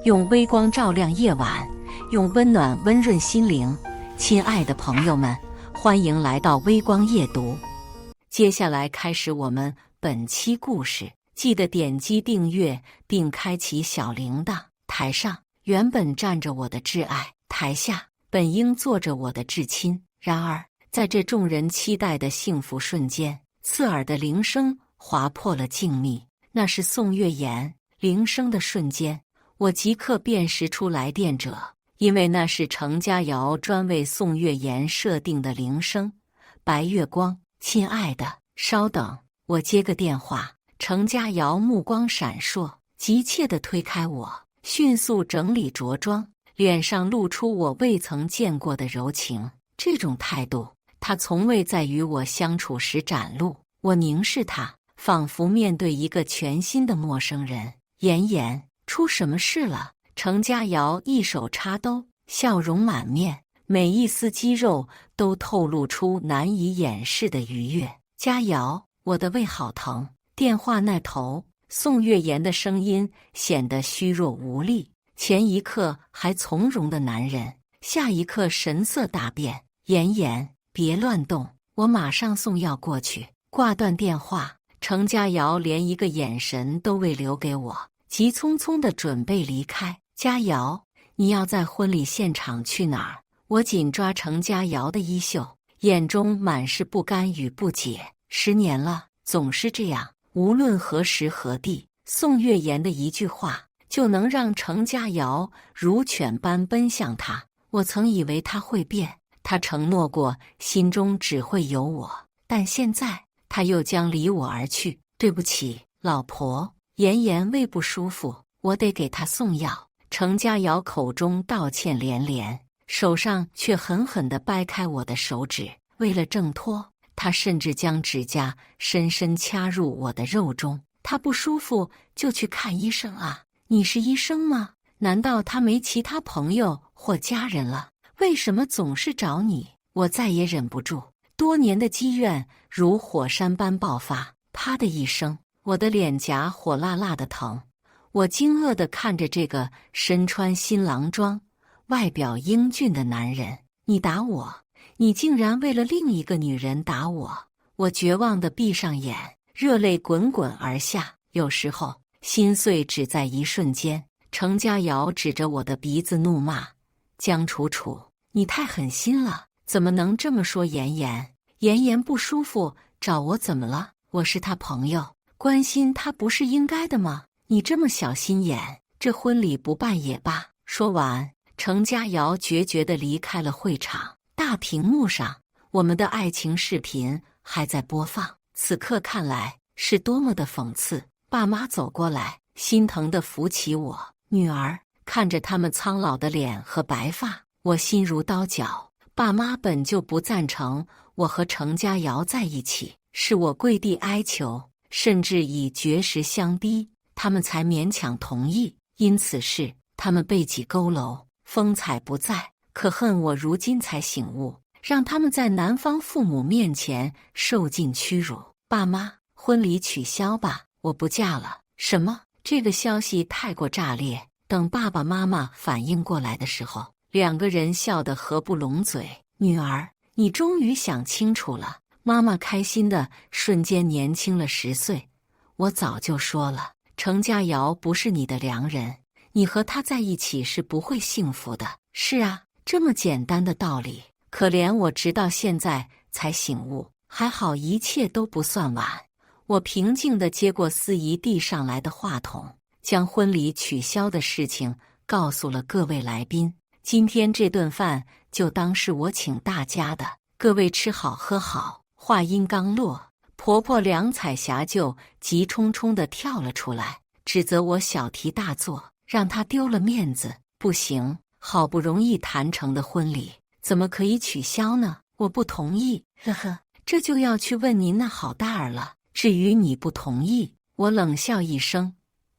用微光照亮夜晚，用温暖温润心灵。亲爱的朋友们，欢迎来到微光夜读。接下来开始我们本期故事，记得点击订阅并开启小铃铛。台上原本站着我的挚爱，台下本应坐着我的至亲。然而，在这众人期待的幸福瞬间，刺耳的铃声划破了静谧。那是宋月言。铃声的瞬间，我即刻辨识出来电者，因为那是程家瑶专为宋月言设定的铃声。白月光，亲爱的，稍等，我接个电话。程家瑶目光闪烁，急切地推开我，迅速整理着装，脸上露出我未曾见过的柔情。这种态度，他从未在与我相处时展露。我凝视他，仿佛面对一个全新的陌生人。言言，出什么事了？程家瑶一手插兜，笑容满面，每一丝肌肉都透露出难以掩饰的愉悦。家瑶，我的胃好疼。电话那头，宋月言的声音显得虚弱无力，前一刻还从容的男人，下一刻神色大变。言言，别乱动，我马上送药过去。挂断电话，程家瑶连一个眼神都未留给我，急匆匆地准备离开。家瑶，你要在婚礼现场去哪儿？我紧抓程家瑶的衣袖，眼中满是不甘与不解。10年了，总是这样，无论何时何地，宋月言的一句话就能让程家瑶如犬般奔向他。我曾以为他会变，他承诺过心中只会有我，但现在他又将离我而去。对不起，老婆。言言胃不舒服，我得给他送药。程家瑶口中道歉连连，手上却狠狠地掰开我的手指。为了挣脱，他甚至将指甲深深掐入我的肉中。他不舒服就去看医生啊！你是医生吗？难道他没其他朋友或家人了？为什么总是找你？我再也忍不住，多年的积怨如火山般爆发。啪的一声，我的脸颊火辣辣的疼。我惊愕地看着这个身穿新郎装、外表英俊的男人。你打我？你竟然为了另一个女人打我！我绝望地闭上眼，热泪滚滚而下。有时候，心碎只在一瞬间。程家瑶指着我的鼻子怒骂：江楚楚，你太狠心了，怎么能这么说言言？言言不舒服，找我怎么了？我是他朋友，关心他不是应该的吗？你这么小心眼，这婚礼不办也罢。说完，程家瑶决绝地离开了会场。大屏幕上，我们的爱情视频还在播放。此刻看来是多么的讽刺。爸妈走过来，心疼地扶起我。女儿，看着他们苍老的脸和白发，我心如刀绞。爸妈本就不赞成我和程家瑶在一起，是我跪地哀求，甚至以绝食相逼，他们才勉强同意。因此事，他们背脊佝偻，风采不再。可恨我如今才醒悟，让他们在男方父母面前受尽屈辱。爸妈，婚礼取消吧，我不嫁了。什么？这个消息太过炸裂。等爸爸妈妈反应过来的时候，两个人笑得合不拢嘴。女儿，你终于想清楚了。妈妈开心的瞬间年轻了10岁。我早就说了，程家瑶不是你的良人，你和他在一起是不会幸福的。是啊，这么简单的道理，可怜我直到现在才醒悟。还好一切都不算晚。我平静地接过司仪递上来的话筒，将婚礼取消的事情告诉了各位来宾。今天这顿饭就当是我请大家的，各位吃好喝好。话音刚落，婆婆梁彩霞就急冲冲地跳了出来，指责我小题大做，让她丢了面子。不行，好不容易谈成的婚礼，怎么可以取消呢？我不同意。呵呵，这就要去问您那好大儿了。至于你不同意，我冷笑一声：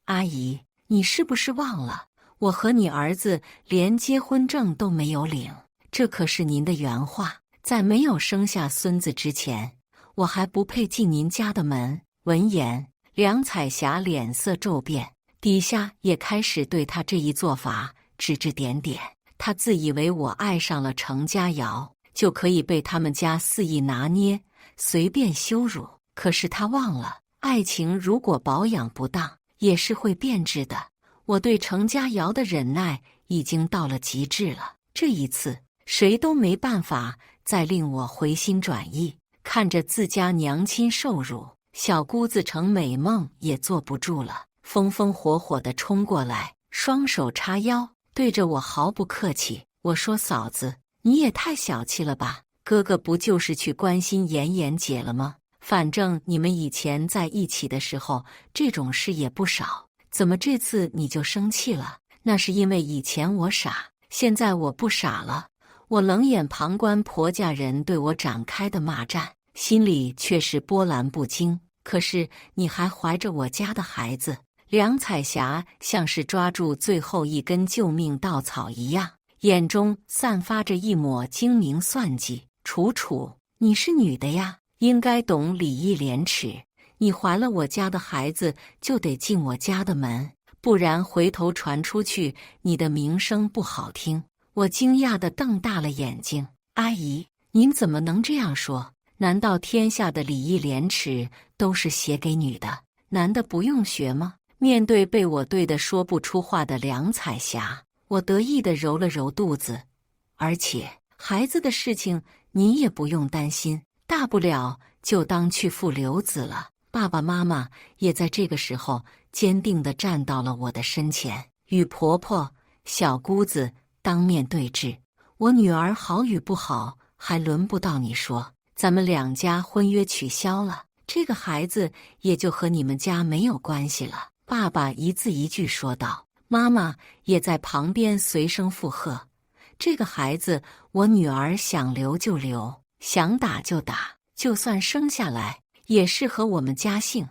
阿姨，你是不是忘了，我和你儿子连结婚证都没有领？这可是您的原话。在没有生下孙子之前，我还不配进您家的门。闻言，梁彩霞脸色骤变，底下也开始对他这一做法指指点点。他自以为我爱上了程家瑶，就可以被他们家肆意拿捏，随便羞辱。可是他忘了，爱情如果保养不当，也是会变质的。我对程家瑶的忍耐已经到了极致了，这一次谁都没办法再令我回心转意。看着自家娘亲受辱，小姑子程美梦也坐不住了，风风火火地冲过来，双手叉腰，对着我毫不客气。我说：“嫂子，你也太小气了吧？哥哥不就是去关心妍妍姐了吗？反正你们以前在一起的时候，这种事也不少，怎么这次你就生气了？那是因为以前我傻，现在我不傻了。”我冷眼旁观婆家人对我展开的骂战，心里却是波澜不惊。可是你还怀着我家的孩子。梁彩霞像是抓住最后一根救命稻草一样，眼中散发着一抹精明算计。楚楚，你是女的呀，应该懂礼义廉耻。你怀了我家的孩子，就得进我家的门，不然回头传出去，你的名声不好听。我惊讶地瞪大了眼睛，阿姨，您怎么能这样说？难道天下的礼义廉耻都是写给女的，男的不用学吗？面对被我对得说不出话的梁彩霞，我得意地揉了揉肚子。而且孩子的事情您也不用担心，大不了就当去父留子了。爸爸妈妈也在这个时候坚定地站到了我的身前，与婆婆、小姑子当面对质。我女儿好与不好，还轮不到你说。咱们两家婚约取消了，这个孩子也就和你们家没有关系了。爸爸一字一句说道，妈妈也在旁边随声附和。这个孩子，我女儿想留就留，想打就打，就算生下来，也是和我们家姓。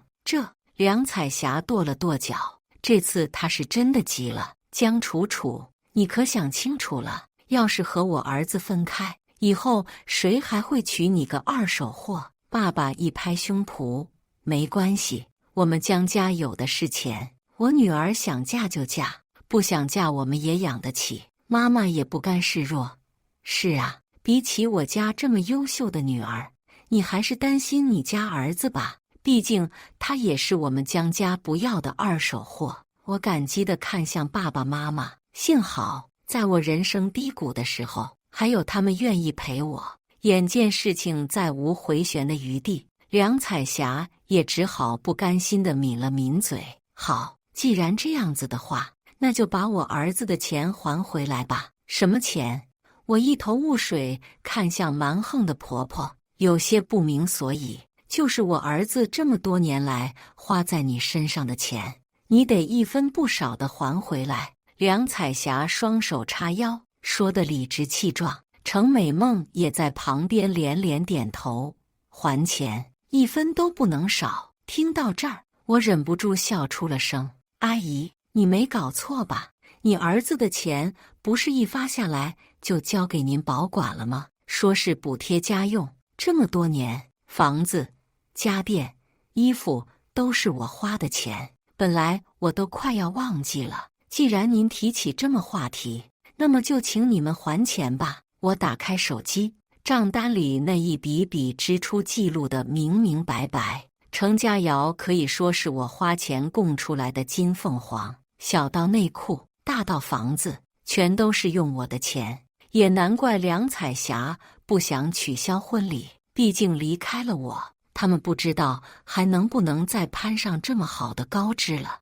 梁彩霞跺了跺脚，这次她是真的急了。江楚楚，你可想清楚了，要是和我儿子分开，以后谁还会娶你个二手货？爸爸一拍胸脯，没关系，我们江家有的是钱，我女儿想嫁就嫁，不想嫁我们也养得起，妈妈也不甘示弱。是啊，比起我家这么优秀的女儿，你还是担心你家儿子吧，毕竟他也是我们江家不要的二手货。我感激地看向爸爸妈妈，幸好在我人生低谷的时候，还有他们愿意陪我。眼见事情再无回旋的余地，梁彩霞也只好不甘心地抿了抿嘴。好，既然这样子的话，那就把我儿子的钱还回来吧。什么钱？我一头雾水，看向蛮横的婆婆，有些不明所以。就是我儿子这么多年来花在你身上的钱，你得一分不少的还回来。梁彩霞双手叉腰，说得理直气壮。程美梦也在旁边连连点头，还钱，一分都不能少。听到这儿，我忍不住笑出了声。阿姨，你没搞错吧？你儿子的钱不是一发下来就交给您保管了吗？说是补贴家用，这么多年，房子、家电、衣服都是我花的钱，本来我都快要忘记了。既然您提起这么话题，那么就请你们还钱吧。我打开手机，账单里那一笔笔支出记录的明明白白。程家瑶可以说是我花钱供出来的金凤凰，小到内裤，大到房子，全都是用我的钱。也难怪梁彩霞不想取消婚礼，毕竟离开了我，他们不知道还能不能再攀上这么好的高枝了。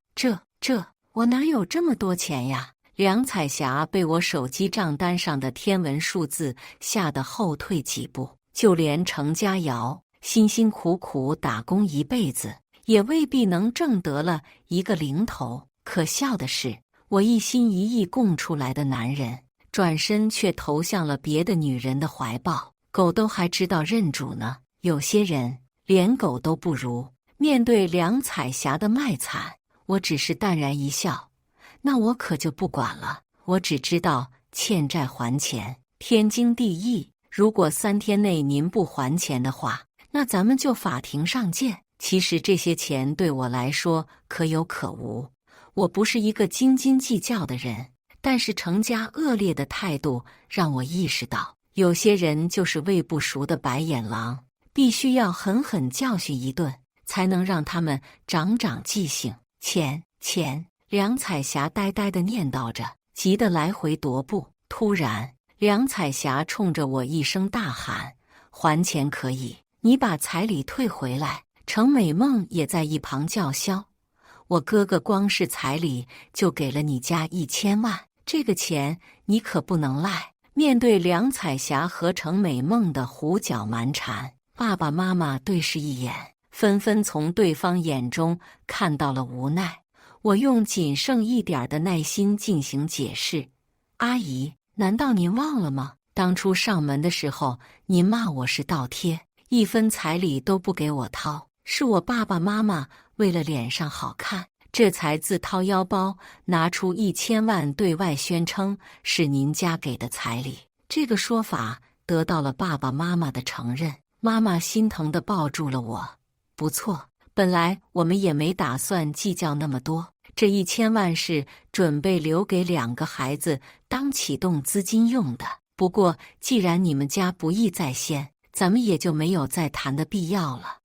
我哪有这么多钱呀？梁彩霞被我手机账单上的天文数字吓得后退几步，就连程家瑶辛辛苦苦打工一辈子，也未必能挣得了一个零头。可笑的是，我一心一意供出来的男人，转身却投向了别的女人的怀抱。狗都还知道认主呢，有些人连狗都不如。面对梁彩霞的卖惨，我只是淡然一笑。那我可就不管了，我只知道欠债还钱，天经地义。如果3天内您不还钱的话，那咱们就法庭上见。其实这些钱对我来说可有可无，我不是一个斤斤计较的人，但是程家恶劣的态度让我意识到，有些人就是喂不熟的白眼狼，必须要狠狠教训一顿，才能让他们长长记性。钱！梁彩霞呆呆地念叨着，急得来回踱步。突然，梁彩霞冲着我一声大喊：“还钱可以，你把彩礼退回来！”程美梦也在一旁叫嚣：“我哥哥光是彩礼就给了你家1000万，这个钱你可不能赖。”面对梁彩霞和程美梦的胡搅蛮缠，爸爸妈妈对视一眼，纷纷从对方眼中看到了无奈。我用仅剩一点的耐心进行解释：“阿姨，难道您忘了吗？当初上门的时候，您骂我是倒贴，1分彩礼都不给我掏。是我爸爸妈妈为了脸上好看，这才自掏腰包拿出1000万对外宣称是您家给的彩礼。”这个说法得到了爸爸妈妈的承认，妈妈心疼地抱住了我。不错，本来我们也没打算计较那么多，这1000万是准备留给2个孩子当启动资金用的。不过既然你们家不义在先，咱们也就没有再谈的必要了。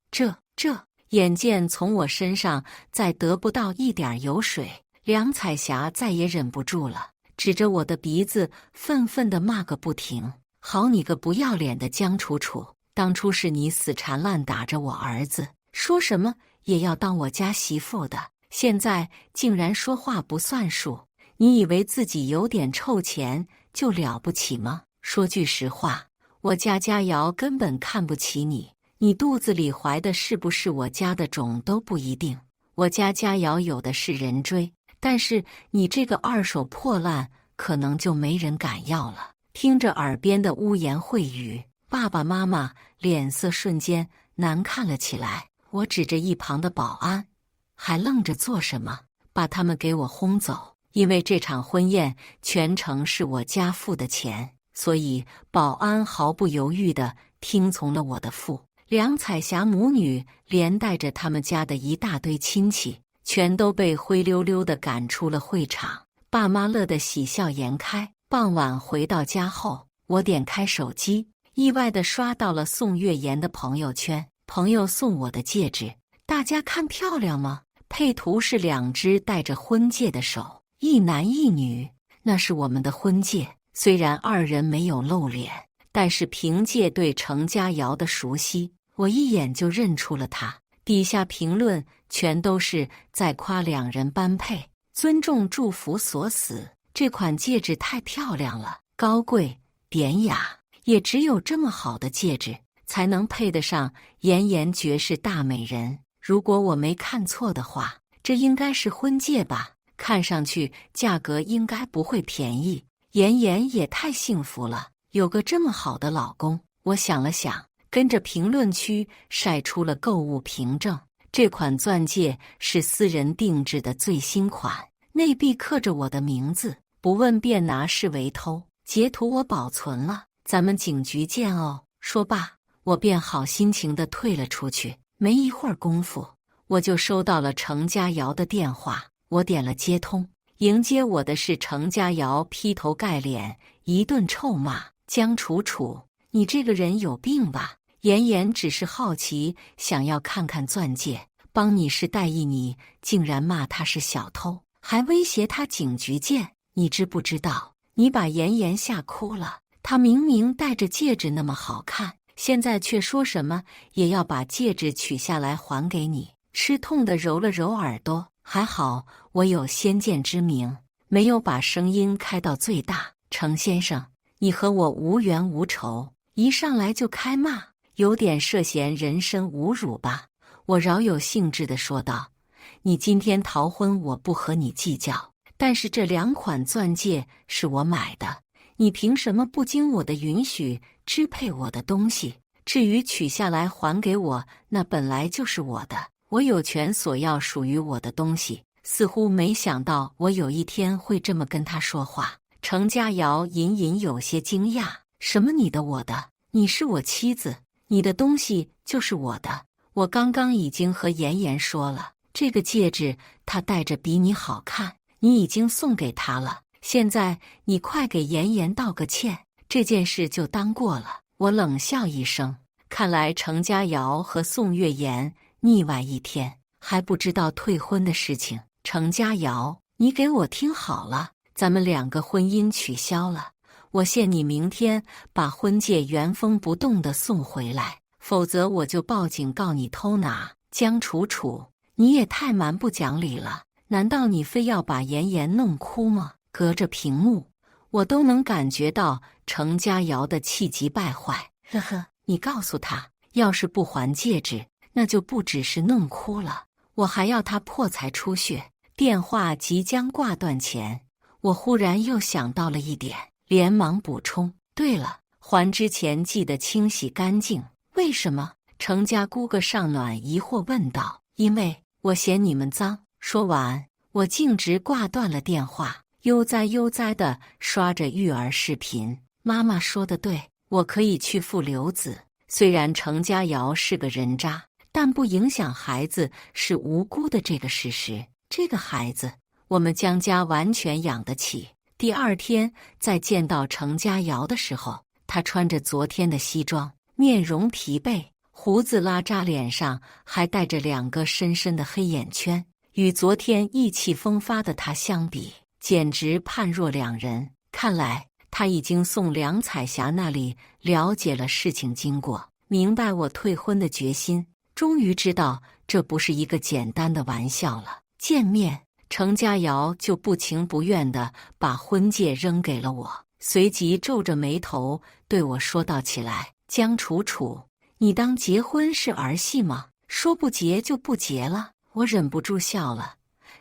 眼见从我身上再得不到一点油水，梁彩霞再也忍不住了，指着我的鼻子愤愤地骂个不停：“好你个不要脸的江楚楚！当初是你死缠烂打着我儿子，说什么也要当我家媳妇的，现在竟然说话不算数！你以为自己有点臭钱就了不起吗？说句实话，我家佳瑶根本看不起你。你肚子里怀的是不是我家的种都不一定，我家佳瑶有的是人追，但是你这个二手破烂可能就没人敢要了。”听着耳边的污言秽语，爸爸妈妈脸色瞬间难看了起来。我指着一旁的保安：“还愣着做什么？把他们给我轰走！因为这场婚宴全程是我家付的钱，所以保安毫不犹豫地听从了我的父。”梁彩霞母女连带着他们家的一大堆亲戚，全都被灰溜溜地赶出了会场。爸妈乐得喜笑颜开。傍晚回到家后，我点开手机，意外地刷到了宋月妍的朋友圈，朋友送我的戒指，大家看漂亮吗？配图是2只戴着婚戒的手，一男一女，那是我们的婚戒。虽然2人没有露脸，但是凭借对程佳瑶的熟悉，我一眼就认出了她。底下评论全都是在夸2人般配，尊重祝福所死。这款戒指太漂亮了，高贵典雅，也只有这么好的戒指才能配得上妍妍绝世大美人。如果我没看错的话，这应该是婚戒吧？看上去价格应该不会便宜。妍妍也太幸福了，有个这么好的老公。我想了想，跟着评论区晒出了购物凭证。这款钻戒是私人定制的最新款，内壁刻着我的名字，不问便拿视为偷。截图我保存了，咱们警局见哦。说罢，我便好心情地退了出去。没一会儿功夫，我就收到了程佳瑶的电话。我点了接通，迎接我的是程佳瑶劈头盖脸一顿臭骂：“江楚楚，你这个人有病吧？妍妍只是好奇，想要看看钻戒，帮你是代意，你竟然骂她是小偷，还威胁她警局见。你知不知道，你把妍妍吓哭了？她明明戴着戒指那么好看，现在却说什么也要把戒指取下来还给你。”吃痛地揉了揉耳朵，还好我有先见之明，没有把声音开到最大。程先生，你和我无冤无仇，一上来就开骂，有点涉嫌人身侮辱吧？我饶有兴致地说道：“你今天逃婚，我不和你计较，但是这2款钻戒是我买的，你凭什么不经我的允许支配我的东西？至于取下来还给我，那本来就是我的，我有权索要属于我的东西。”似乎没想到我有一天会这么跟他说话。程佳瑶隐隐有些惊讶：“什么你的我的？你是我妻子，你的东西就是我的。我刚刚已经和妍妍说了，这个戒指他戴着比你好看，你已经送给他了。现在你快给妍妍道个歉，这件事就当过了。”我冷笑一声，看来程家瑶和宋月妍腻歪一天，还不知道退婚的事情。程家瑶，你给我听好了，咱们2个婚姻取消了，我限你明天把婚戒原封不动地送回来，否则我就报警告你偷拿。江楚楚，你也太蛮不讲理了，难道你非要把妍妍弄哭吗？隔着屏幕，我都能感觉到程家瑶的气急败坏。呵呵，你告诉他，要是不还戒指，那就不只是弄哭了，我还要他破财出血。电话即将挂断前，我忽然又想到了一点，连忙补充：“对了，还之前记得清洗干净。”为什么？程家姑个上暖疑惑问道。“因为我嫌你们脏。”说完，我径直挂断了电话，悠哉悠哉地刷着育儿视频。妈妈说的对，我可以去负留子。虽然程家瑶是个人渣，但不影响孩子是无辜的这个事实。这个孩子，我们江家完全养得起。第2天再见到程家瑶的时候，他穿着昨天的西装，面容疲惫，胡子拉碴，脸上还带着2个深深的黑眼圈。与昨天意气风发的他相比，简直判若两人。看来他已经送梁彩霞那里了解了事情经过，明白我退婚的决心，终于知道这不是一个简单的玩笑了。见面，程家瑶就不情不愿地把婚戒扔给了我，随即皱着眉头对我说道起来：“江楚楚，你当结婚是儿戏吗？说不结就不结了。”我忍不住笑了，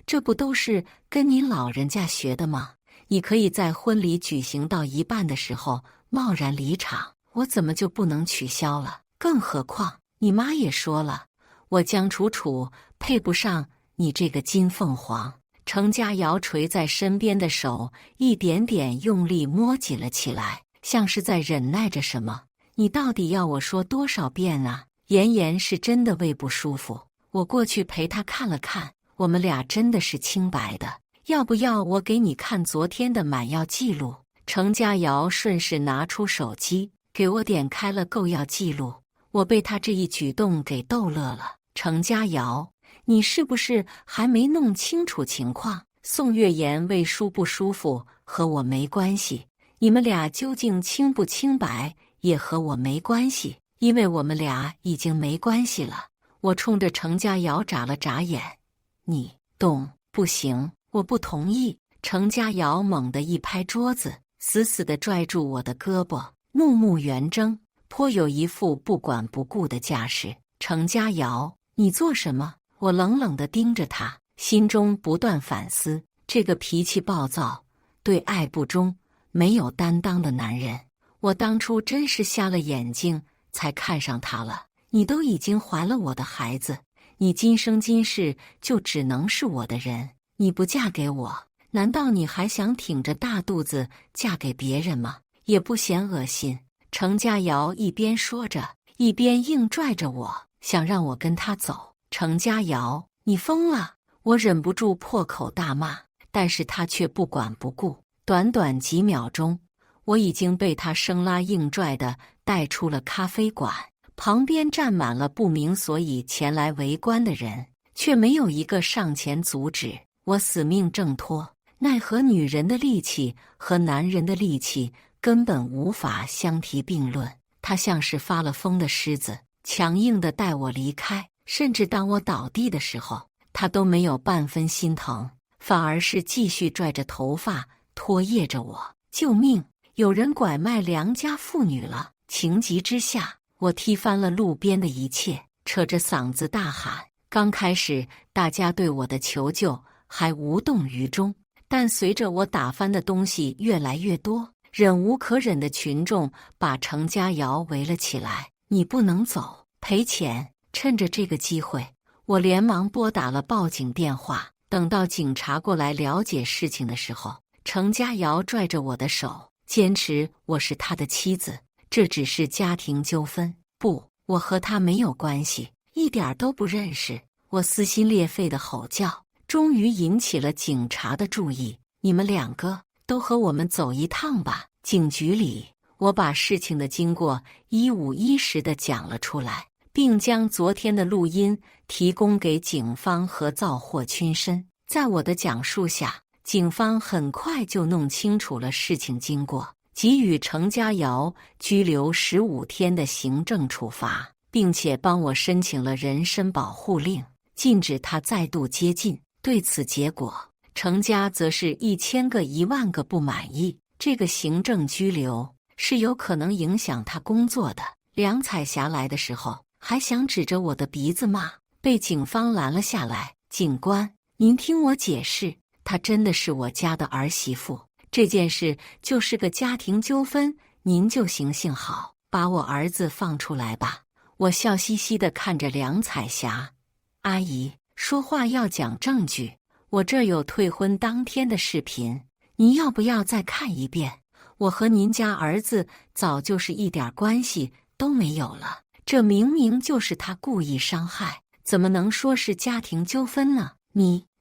这不都是跟您老人家学的吗？你可以在婚礼举行到一半的时候贸然离场，我怎么就不能取消了？更何况你妈也说了，我江楚楚配不上你这个金凤凰。程家瑶垂在身边的手一点点用力摸紧了起来，像是在忍耐着什么。你到底要我说多少遍啊？妍妍是真的胃不舒服，我过去陪她看了看，我们俩真的是清白的。要不要我给你看昨天的买药记录？程家瑶顺势拿出手机，给我点开了购药记录。我被他这一举动给逗乐了。程家瑶，你是不是还没弄清楚情况？宋月妍胃舒不舒服和我没关系，你们俩究竟清不清白也和我没关系，因为我们俩已经没关系了。我冲着程家瑶眨了眨眼。你懂？不行，我不同意。程家瑶猛地一拍桌子，死死地拽住我的胳膊，怒目圆睁，颇有一副不管不顾的架势。程家瑶，你做什么？我冷冷地盯着他，心中不断反思，这个脾气暴躁、对爱不忠、没有担当的男人，我当初真是瞎了眼睛才看上他了。你都已经怀了我的孩子，你今生今世就只能是我的人。你不嫁给我，难道你还想挺着大肚子嫁给别人吗？也不嫌恶心。程家瑶一边说着，一边硬拽着我，想让我跟他走。程家瑶，你疯了！我忍不住破口大骂，但是他却不管不顾。短短几秒钟，我已经被他生拉硬拽的带出了咖啡馆。旁边站满了不明所以前来围观的人，却没有一个上前阻止。我死命挣脱，奈何女人的力气和男人的力气根本无法相提并论。他像是发了疯的狮子，强硬地带我离开，甚至当我倒地的时候，他都没有半分心疼，反而是继续拽着头发拖曳着我。救命！有人拐卖良家妇女了！情急之下，我踢翻了路边的一切，扯着嗓子大喊。刚开始大家对我的求救还无动于衷，但随着我打翻的东西越来越多，忍无可忍的群众把程家瑶围了起来。你不能走，赔钱！趁着这个机会，我连忙拨打了报警电话。等到警察过来了解事情的时候，程家瑶拽着我的手，坚持我是他的妻子，这只是家庭纠纷。不，我和他没有关系，一点都不认识。我撕心裂肺的吼叫，终于引起了警察的注意。你们两个都和我们走一趟吧。警局里，我把事情的经过一五一十地讲了出来，并将昨天的录音提供给警方和造货群身。在我的讲述下，警方很快就弄清楚了事情经过，给予程家尧拘留15天的行政处罚，并且帮我申请了人身保护令，禁止他再度接近。对此结果，程家则是1000个10000个不满意。这个行政拘留是有可能影响他工作的。梁彩霞来的时候还想指着我的鼻子骂，被警方拦了下来。警官，您听我解释，她真的是我家的儿媳妇，这件事就是个家庭纠纷，您就行行好，把我儿子放出来吧。我笑嘻嘻地看着梁彩霞，阿姨，说话要讲证据，我这有退婚当天的视频，您要不要再看一遍？我和您家儿子早就是一点关系都没有了，这明明就是他故意伤害，怎么能说是家庭纠纷呢？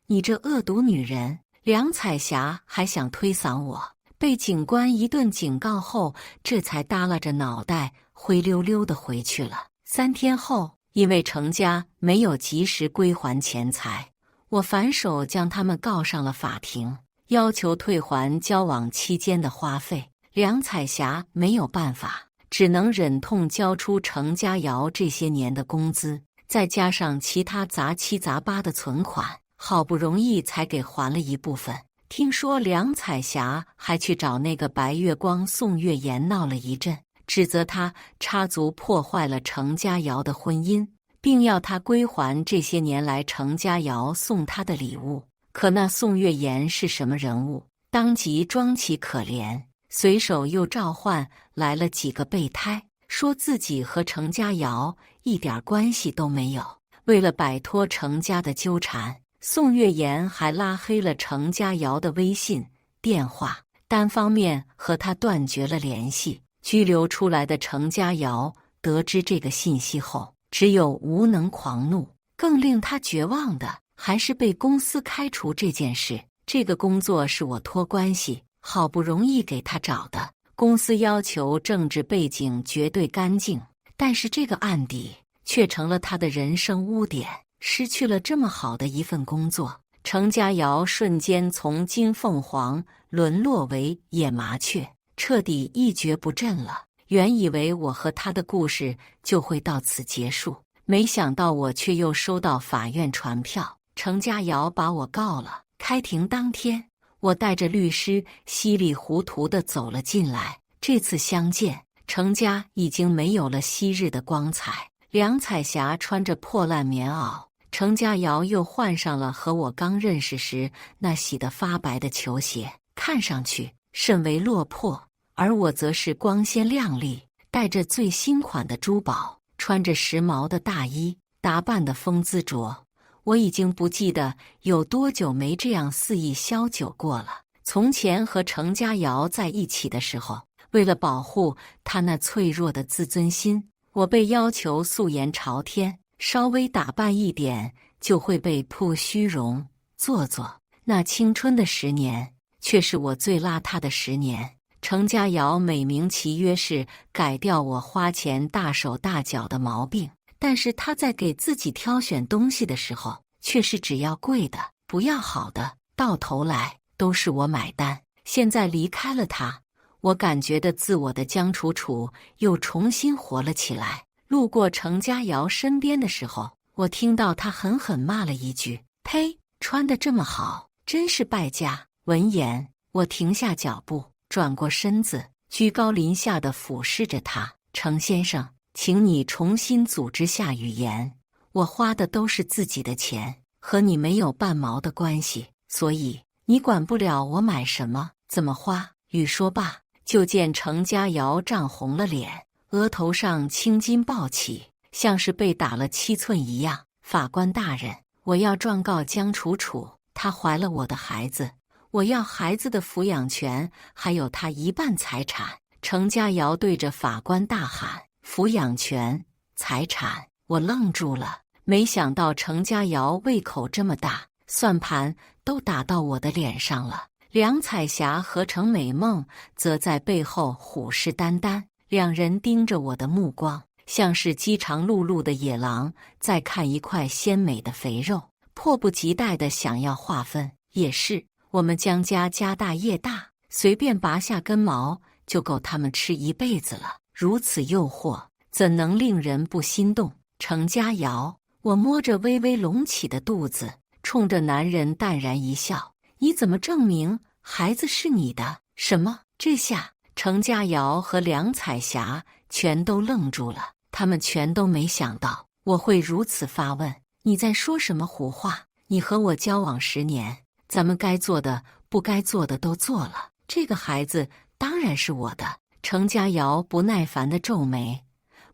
你这恶毒女人！梁彩霞还想推搡我，被警官一顿警告后，这才耷拉着脑袋灰溜溜地回去了。3天后，因为程家没有及时归还钱财，我反手将他们告上了法庭，要求退还交往期间的花费。梁彩霞没有办法，只能忍痛交出程家尧这些年的工资，再加上其他杂七杂八的存款，好不容易才给还了一部分。听说梁彩霞还去找那个白月光宋月言闹了一阵，指责他插足破坏了程家尧的婚姻，并要他归还这些年来程家尧送他的礼物。可那宋月言是什么人物？当即装起可怜，随手又召唤来了几个备胎，说自己和程家尧一点关系都没有。为了摆脱程家的纠缠，宋月言还拉黑了程家尧的微信、电话，单方面和他断绝了联系。拘留出来的程家尧得知这个信息后，只有无能狂怒。更令他绝望的还是被公司开除这件事。这个工作是我托关系好不容易给他找的，公司要求政治背景绝对干净，但是这个案底却成了他的人生污点。失去了这么好的一份工作，程家尧瞬间从金凤凰沦落为野麻雀，彻底一蹶不振了。原以为我和他的故事就会到此结束，没想到我却又收到法院传票，程家尧把我告了。开庭当天，我带着律师稀里糊涂地走了进来。这次相见，程家已经没有了昔日的光彩。梁彩霞穿着破烂棉袄，程家尧又换上了和我刚认识时那洗得发白的球鞋，看上去甚为落魄。而我则是光鲜亮丽，带着最新款的珠宝，穿着时髦的大衣，打扮得风姿卓。我已经不记得有多久没这样肆意消酒过了。从前和程家尧在一起的时候，为了保护他那脆弱的自尊心，我被要求素颜朝天，稍微打扮一点就会被曝虚荣做作。那青春的10年，却是我最邋遢的10年。程家尧美名其曰是改掉我花钱大手大脚的毛病，但是他在给自己挑选东西的时候，却是只要贵的，不要好的，到头来都是我买单。现在离开了他，我感觉的自我的江楚楚又重新活了起来。路过程家尧身边的时候，我听到他狠狠骂了一句：呸，穿得这么好，真是败家。闻言，我停下脚步，转过身子，居高临下地俯视着他。程先生，请你重新组织下语言，我花的都是自己的钱，和你没有半毛的关系，所以你管不了我买什么，怎么花。语说罢，就见程家尧涨红了脸，额头上青筋暴起，像是被打了7寸一样。法官大人，我要状告江楚楚，她怀了我的孩子，我要孩子的抚养权，还有他1半财产。程家尧对着法官大喊：抚养权、财产！我愣住了，没想到程家瑶胃口这么大，算盘都打到我的脸上了。梁彩霞和程美梦则在背后虎视眈眈，两人盯着我的目光，像是饥肠辘辘的野狼在看一块鲜美的肥肉，迫不及待地想要划分。也是，我们江家家大业大，随便拔下根毛就够他们吃一辈子了。如此诱惑，怎能令人不心动？程家瑶，我摸着微微隆起的肚子，冲着男人淡然一笑：“你怎么证明孩子是你的？”什么？这下程家瑶和梁彩霞全都愣住了，他们全都没想到我会如此发问：“你在说什么胡话？你和我交往10年，咱们该做的、不该做的都做了，这个孩子当然是我的。”程家瑶不耐烦地皱眉：“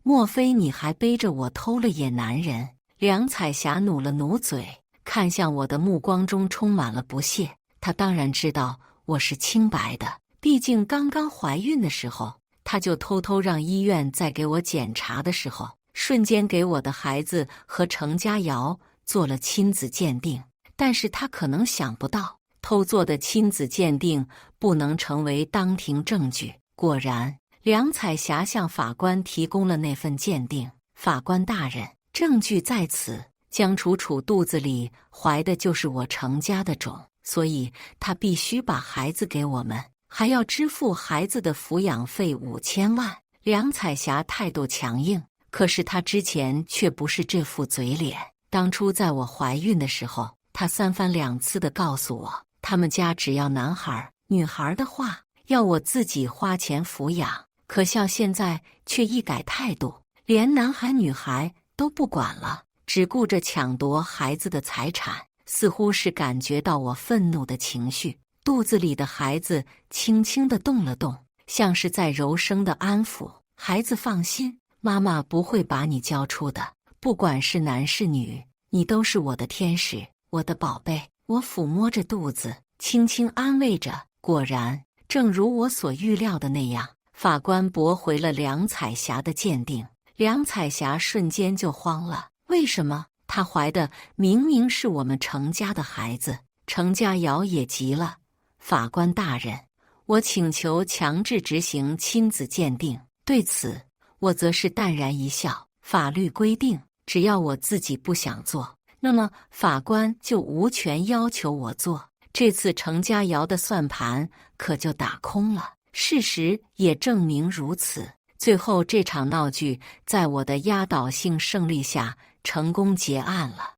莫非你还背着我偷了野男人？”梁彩霞努了努嘴，看向我的目光中充满了不屑。她当然知道我是清白的，毕竟刚刚怀孕的时候，她就偷偷让医院在给我检查的时候，瞬间给我的孩子和程家瑶做了亲子鉴定。但是她可能想不到，偷做的亲子鉴定不能成为当庭证据。果然，梁彩霞向法官提供了那份鉴定。法官大人，证据在此，江楚楚肚子里怀的就是我程家的种，所以她必须把孩子给我们，还要支付孩子的抚养费5000万。梁彩霞态度强硬，可是她之前却不是这副嘴脸。当初在我怀孕的时候，她3番2次地告诉我，他们家只要男孩，女孩的话要我自己花钱抚养。可笑现在却一改态度，连男孩女孩都不管了，只顾着抢夺孩子的财产，似乎是感觉到我愤怒的情绪。肚子里的孩子轻轻地动了动，像是在柔声的安抚：“孩子放心，妈妈不会把你交出的，不管是男是女，你都是我的天使，我的宝贝。”我抚摸着肚子，轻轻安慰着。果然，正如我所预料的那样，法官驳回了梁彩霞的鉴定。梁彩霞瞬间就慌了，为什么？她怀的明明是我们程家的孩子。程家瑶也急了：“法官大人，我请求强制执行亲子鉴定。”对此，我则是淡然一笑：“法律规定，只要我自己不想做，那么法官就无权要求我做。”这次程家瑶的算盘可就打空了，事实也证明如此。最后这场闹剧在我的压倒性胜利下成功结案了，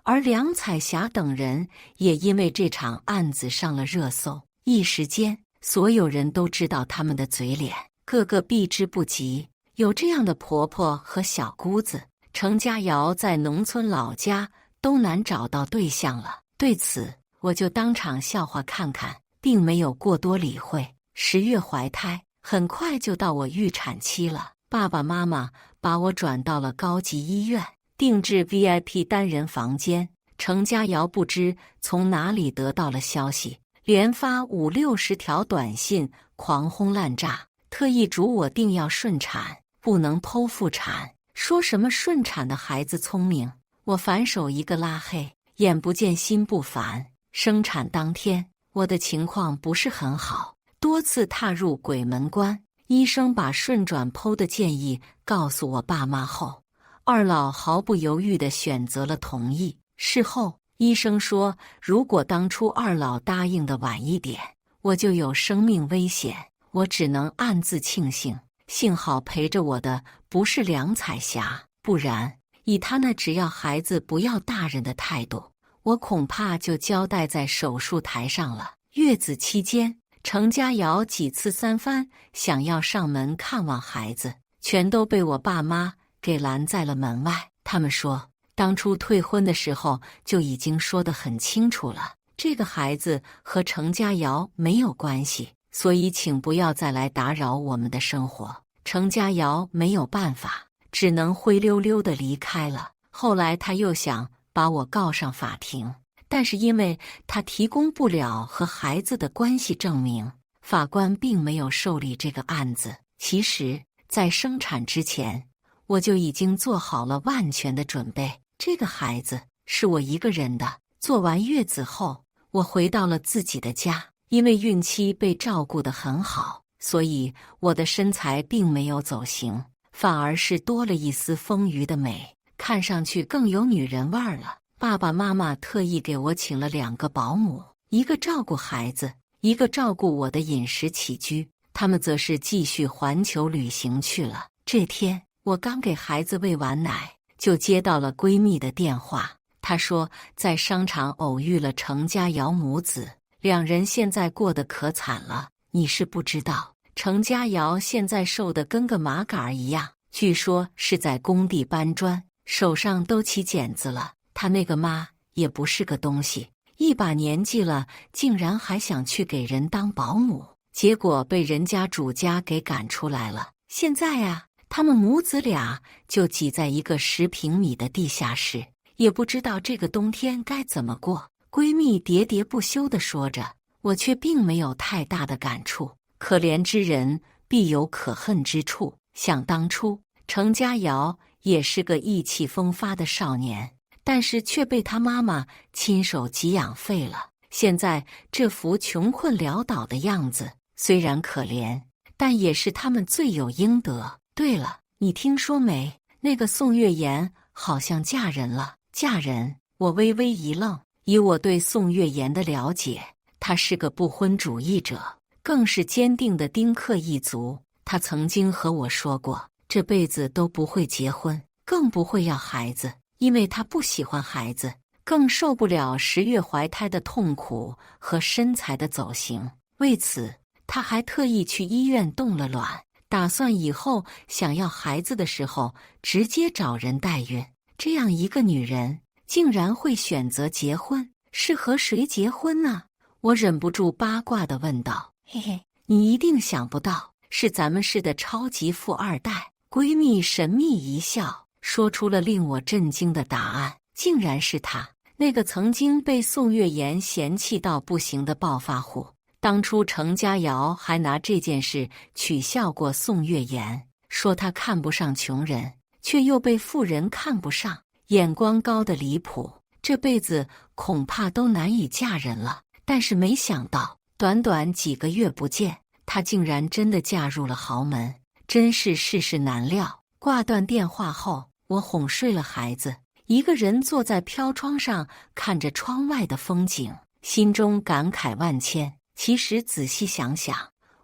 而梁彩霞等人也因为这场案子上了热搜。一时间，所有人都知道他们的嘴脸，个个避之不及。有这样的婆婆和小姑子，程家瑶在农村老家都难找到对象了。对此，我就当场笑话看看，并没有过多理会。10月怀胎，很快就到我预产期了。爸爸妈妈把我转到了高级医院，定制 VIP 单人房间。程家瑶不知从哪里得到了消息，连发50-60条短信，狂轰滥炸，特意嘱我定要顺产，不能剖腹产，说什么顺产的孩子聪明。我反手一个拉黑，眼不见心不烦。生产当天，我的情况不是很好，多次踏入鬼门关。医生把顺转剖的建议告诉我爸妈后，二老毫不犹豫地选择了同意。事后，医生说，如果当初二老答应的晚一点，我就有生命危险。我只能暗自庆幸，幸好陪着我的不是梁彩霞，不然以她那只要孩子不要大人的态度，我恐怕就交代在手术台上了。月子期间，程家瑶几次3番想要上门看望孩子，全都被我爸妈给拦在了门外。他们说，当初退婚的时候就已经说得很清楚了，这个孩子和程家瑶没有关系，所以请不要再来打扰我们的生活。程家瑶没有办法，只能灰溜溜地离开了。后来他又想把我告上法庭，但是因为他提供不了和孩子的关系证明，法官并没有受理这个案子。其实，在生产之前，我就已经做好了万全的准备。这个孩子是我一个人的。坐完月子后，我回到了自己的家，因为孕期被照顾得很好，所以我的身材并没有走形，反而是多了一丝丰腴的美，看上去更有女人味儿了。爸爸妈妈特意给我请了2个保姆，一个照顾孩子，一个照顾我的饮食起居。他们则是继续环球旅行去了。这天，我刚给孩子喂完奶，就接到了闺蜜的电话。她说在商场偶遇了程家瑶母子，2人现在过得可惨了。你是不知道，程家瑶现在瘦得跟个麻杆一样，据说是在工地搬砖，手上都起茧子了。她那个妈也不是个东西，一把年纪了，竟然还想去给人当保姆，结果被人家主家给赶出来了。现在啊，他们母子俩就挤在一个10平米的地下室，也不知道这个冬天该怎么过。闺蜜喋喋不休地说着，我却并没有太大的感触。可怜之人必有可恨之处。想当初，程家瑶也是个意气风发的少年，但是却被他妈妈亲手给养废了。现在这副穷困潦倒的样子，虽然可怜，但也是他们罪有应得。对了，你听说没？那个宋月妍好像嫁人了。嫁人？我微微一愣。以我对宋月妍的了解，她是个不婚主义者，更是坚定的丁克一族。她曾经和我说过，这辈子都不会结婚，更不会要孩子，因为她不喜欢孩子，更受不了10月怀胎的痛苦和身材的走形。为此，她还特意去医院冻了卵，打算以后想要孩子的时候直接找人代孕。这样一个女人竟然会选择结婚，是和谁结婚呢？我忍不住八卦地问道。嘿嘿，你一定想不到，是咱们市的超级富二代。闺蜜神秘一笑，说出了令我震惊的答案，竟然是他，那个曾经被宋月妍嫌弃到不行的暴发户。当初程家瑶还拿这件事取笑过宋月妍，说她看不上穷人，却又被富人看不上，眼光高得离谱，这辈子恐怕都难以嫁人了。但是没想到，短短几个月不见，她竟然真的嫁入了豪门，真是世事难料。挂断电话后，我哄睡了孩子，一个人坐在飘窗上看着窗外的风景，心中感慨万千。其实仔细想想，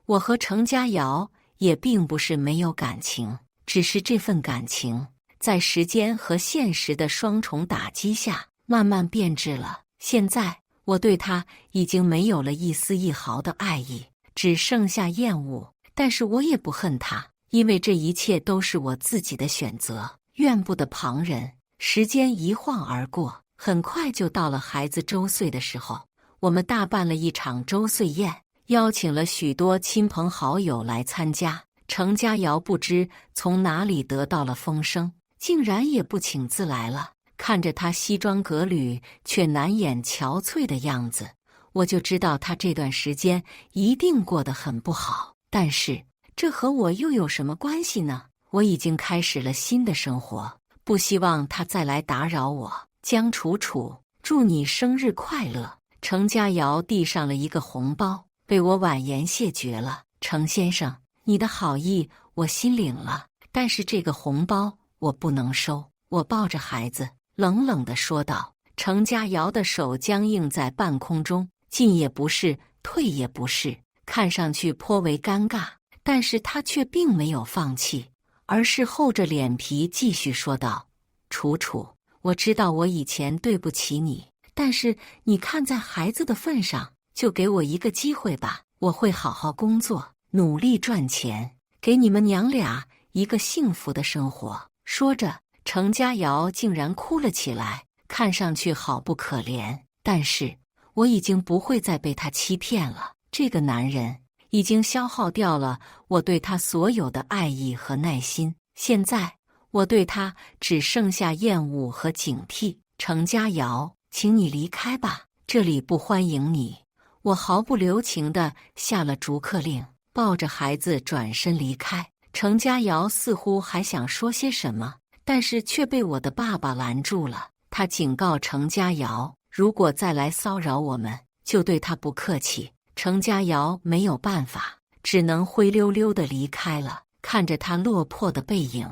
我和程家瑶也并不是没有感情，只是这份感情在时间和现实的双重打击下慢慢变质了。现在我对他已经没有了一丝一毫的爱意，只剩下厌恶。但是我也不恨他，因为这一切都是我自己的选择，怨不得旁人。时间一晃而过，很快就到了孩子周岁的时候。我们大办了一场周岁宴，邀请了许多亲朋好友来参加。程家瑶不知从哪里得到了风声，竟然也不请自来了。看着他西装革履却难掩憔悴的样子，我就知道他这段时间一定过得很不好。但是这和我又有什么关系呢？我已经开始了新的生活，不希望他再来打扰我。江楚楚，祝你生日快乐。程家瑶递上了一个红包，被我婉言谢绝了。程先生，你的好意我心领了，但是这个红包我不能收。我抱着孩子冷冷地说道。程家瑶的手僵硬在半空中，进也不是，退也不是，看上去颇为尴尬。但是他却并没有放弃，而是厚着脸皮继续说道：楚楚，我知道我以前对不起你，但是你看在孩子的份上，就给我一个机会吧，我会好好工作，努力赚钱，给你们娘俩一个幸福的生活。说着，程家瑶竟然哭了起来，看上去好不可怜。但是我已经不会再被他欺骗了，这个男人已经消耗掉了我对他所有的爱意和耐心，现在我对他只剩下厌恶和警惕。程家瑶，请你离开吧，这里不欢迎你。我毫不留情地下了逐客令，抱着孩子转身离开。程家瑶似乎还想说些什么，但是却被我的爸爸拦住了。他警告程家瑶，如果再来骚扰我们，就对他不客气。程家瑶没有办法，只能灰溜溜地离开了。看着他落魄的背影，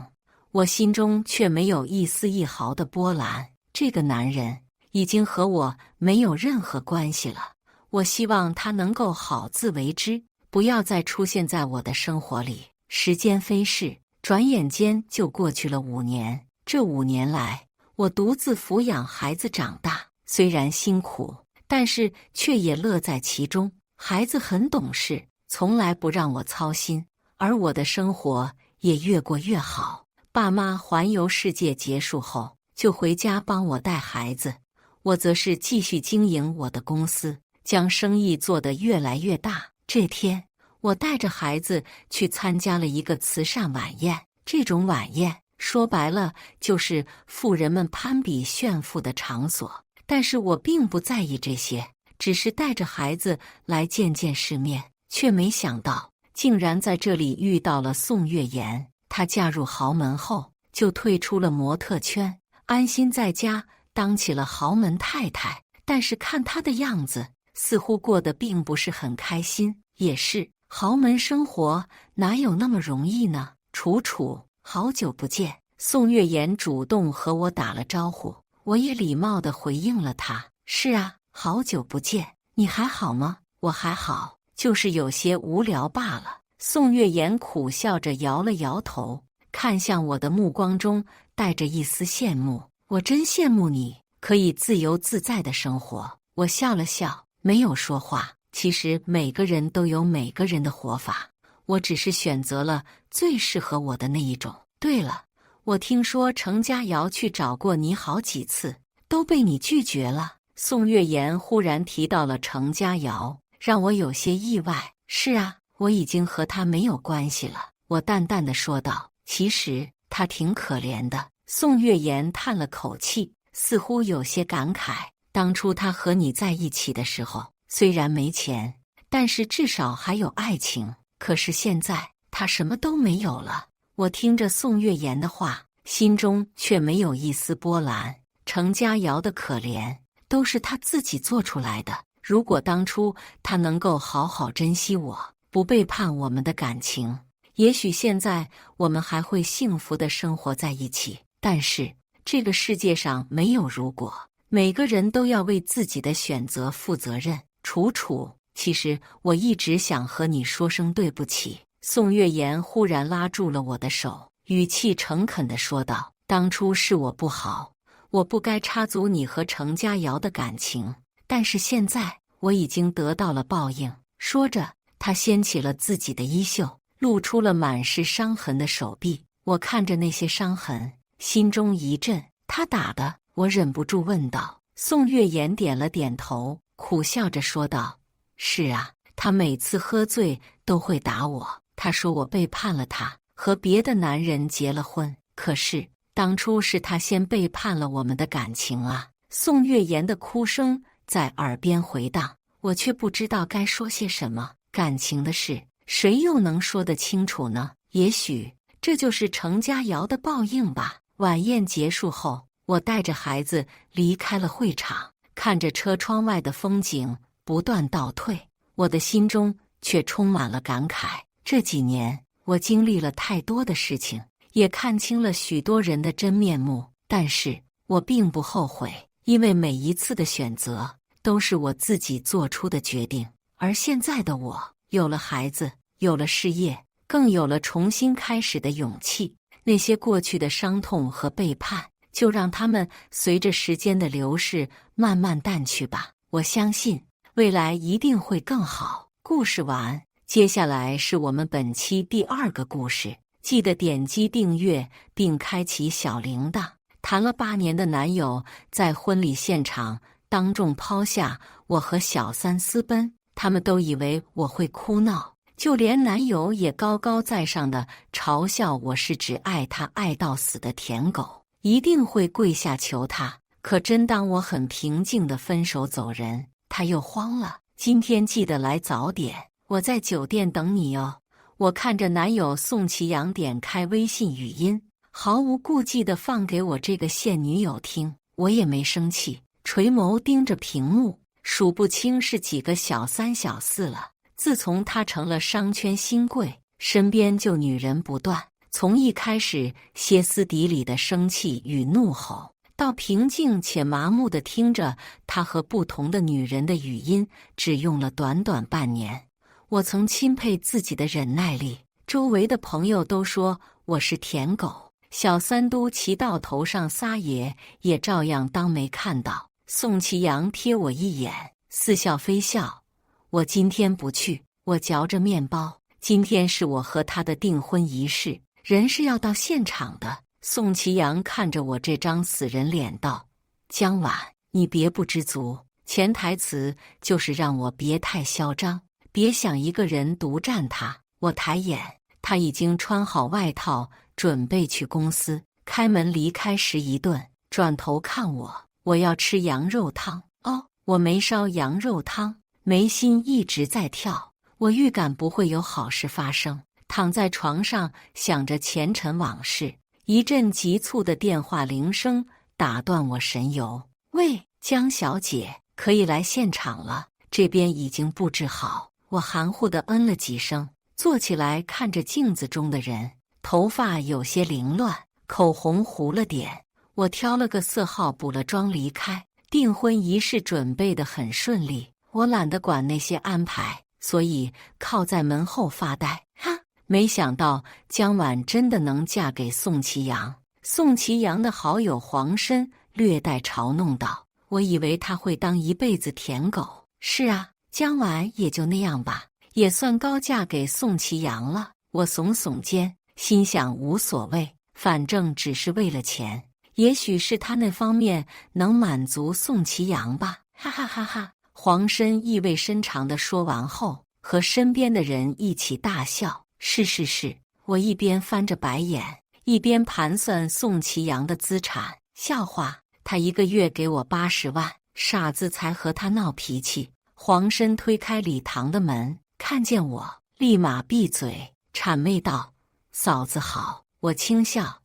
我心中却没有一丝一毫的波澜。这个男人已经和我没有任何关系了。我希望他能够好自为之，不要再出现在我的生活里。时间飞逝，转眼间就过去了5年。这5年来，我独自抚养孩子长大，虽然辛苦，但是却也乐在其中。孩子很懂事，从来不让我操心，而我的生活也越过越好。爸妈环游世界结束后，就回家帮我带孩子，我则是继续经营我的公司，将生意做得越来越大。这天，我带着孩子去参加了一个慈善晚宴。这种晚宴说白了就是富人们攀比炫富的场所，但是我并不在意这些，只是带着孩子来见见世面，却没想到竟然在这里遇到了宋月妍。她嫁入豪门后，就退出了模特圈，安心在家当起了豪门太太。但是看她的样子，似乎过得并不是很开心。也是，豪门生活哪有那么容易呢？楚楚，好久不见。宋月妍主动和我打了招呼，我也礼貌地回应了她。是啊，好久不见，你还好吗？我还好，就是有些无聊罢了。宋月妍苦笑着摇了摇头，看向我的目光中带着一丝羡慕。我真羡慕你可以自由自在的生活。我笑了笑，没有说话。其实每个人都有每个人的活法，我只是选择了最适合我的那一种。对了，我听说程家瑶去找过你好几次，都被你拒绝了。宋月妍忽然提到了程家瑶，让我有些意外。是啊，我已经和他没有关系了，我淡淡的说道。其实他挺可怜的。宋月妍叹了口气，似乎有些感慨。当初他和你在一起的时候，虽然没钱，但是至少还有爱情。可是现在他什么都没有了。我听着宋月妍的话，心中却没有一丝波澜。程家瑶的可怜都是他自己做出来的。如果当初他能够好好珍惜我，不背叛我们的感情，也许现在我们还会幸福地生活在一起。但是这个世界上没有如果，每个人都要为自己的选择负责任。楚楚，其实我一直想和你说声对不起。宋月妍忽然拉住了我的手，语气诚恳地说道：当初是我不好，我不该插足你和程家瑶的感情，但是现在我已经得到了报应。说着，他掀起了自己的衣袖，露出了满是伤痕的手臂。我看着那些伤痕，心中一震。他打的？我忍不住问道。宋月妍点了点头，苦笑着说道：是啊，他每次喝醉都会打我。他说我背叛了他，和别的男人结了婚。可是当初是他先背叛了我们的感情啊！宋月妍的哭声在耳边回荡，我却不知道该说些什么。感情的事，谁又能说得清楚呢？也许这就是程家瑶的报应吧。晚宴结束后，我带着孩子离开了会场，看着车窗外的风景不断倒退，我的心中却充满了感慨。这几年，我经历了太多的事情，也看清了许多人的真面目，但是我并不后悔，因为每一次的选择都是我自己做出的决定。而现在的我，有了孩子，有了事业，更有了重新开始的勇气。那些过去的伤痛和背叛，就让他们随着时间的流逝慢慢淡去吧。我相信未来一定会更好。故事完，接下来是我们本期第2个故事，记得点击订阅并开启小铃铛。谈了8年的男友在婚礼现场当众抛下我和小三私奔，他们都以为我会哭闹，就连男友也高高在上的嘲笑我是只爱他爱到死的舔狗，一定会跪下求他。可真当我很平静的分手走人，他又慌了。今天记得来早点，我在酒店等你哦。我看着男友宋其阳点开微信语音，毫无顾忌地放给我这个现女友听。我也没生气，垂眸盯着屏幕，数不清是几个小三小四了。自从他成了商圈新贵，身边就女人不断，从一开始歇斯底里的生气与怒吼，到平静且麻木地听着他和不同的女人的语音，只用了短短半年。我曾钦佩自己的忍耐力，周围的朋友都说我是舔狗，小三都骑到头上撒野，也照样当没看到。宋祁阳瞥我一眼，似笑非笑。我今天不去。我嚼着面包，今天是我和他的订婚仪式，人是要到现场的。宋祁阳看着我这张死人脸道：江晚，你别不知足，潜台词就是让我别太嚣张，别想一个人独占他。我抬眼，他已经穿好外套，准备去公司。开门离开时一顿，转头看我，我要吃羊肉汤。哦，我没烧羊肉汤，眉心一直在跳。我预感不会有好事发生，躺在床上想着前尘往事。一阵急促的电话铃声打断我神游。喂，江小姐，可以来现场了，这边已经布置好。我含糊地嗯了几声，坐起来看着镜子中的人，头发有些凌乱，口红糊了点。我挑了个色号补了妆离开。订婚仪式准备得很顺利，我懒得管那些安排，所以靠在门后发呆。哈，没想到江晚真的能嫁给宋祁阳。宋祁阳的好友黄申略带嘲弄道：我以为他会当一辈子舔狗。是啊，江晚也就那样吧，也算高嫁给宋祁阳了。我耸耸肩，心想无所谓，反正只是为了钱，也许是他那方面能满足宋祁阳吧。哈哈哈哈！黄申意味深长地说完后，和身边的人一起大笑。是，我一边翻着白眼，一边盘算宋祁阳的资产。笑话，他一个月给我80万，傻子才和他闹脾气。黄申推开礼堂的门，看见我，立马闭嘴，谄媚道：嫂子好。我轻笑，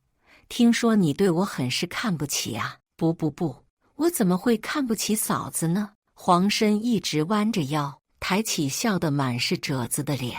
听说你对我很是看不起啊？不，我怎么会看不起嫂子呢？黄申一直弯着腰，抬起笑得满是褶子的脸。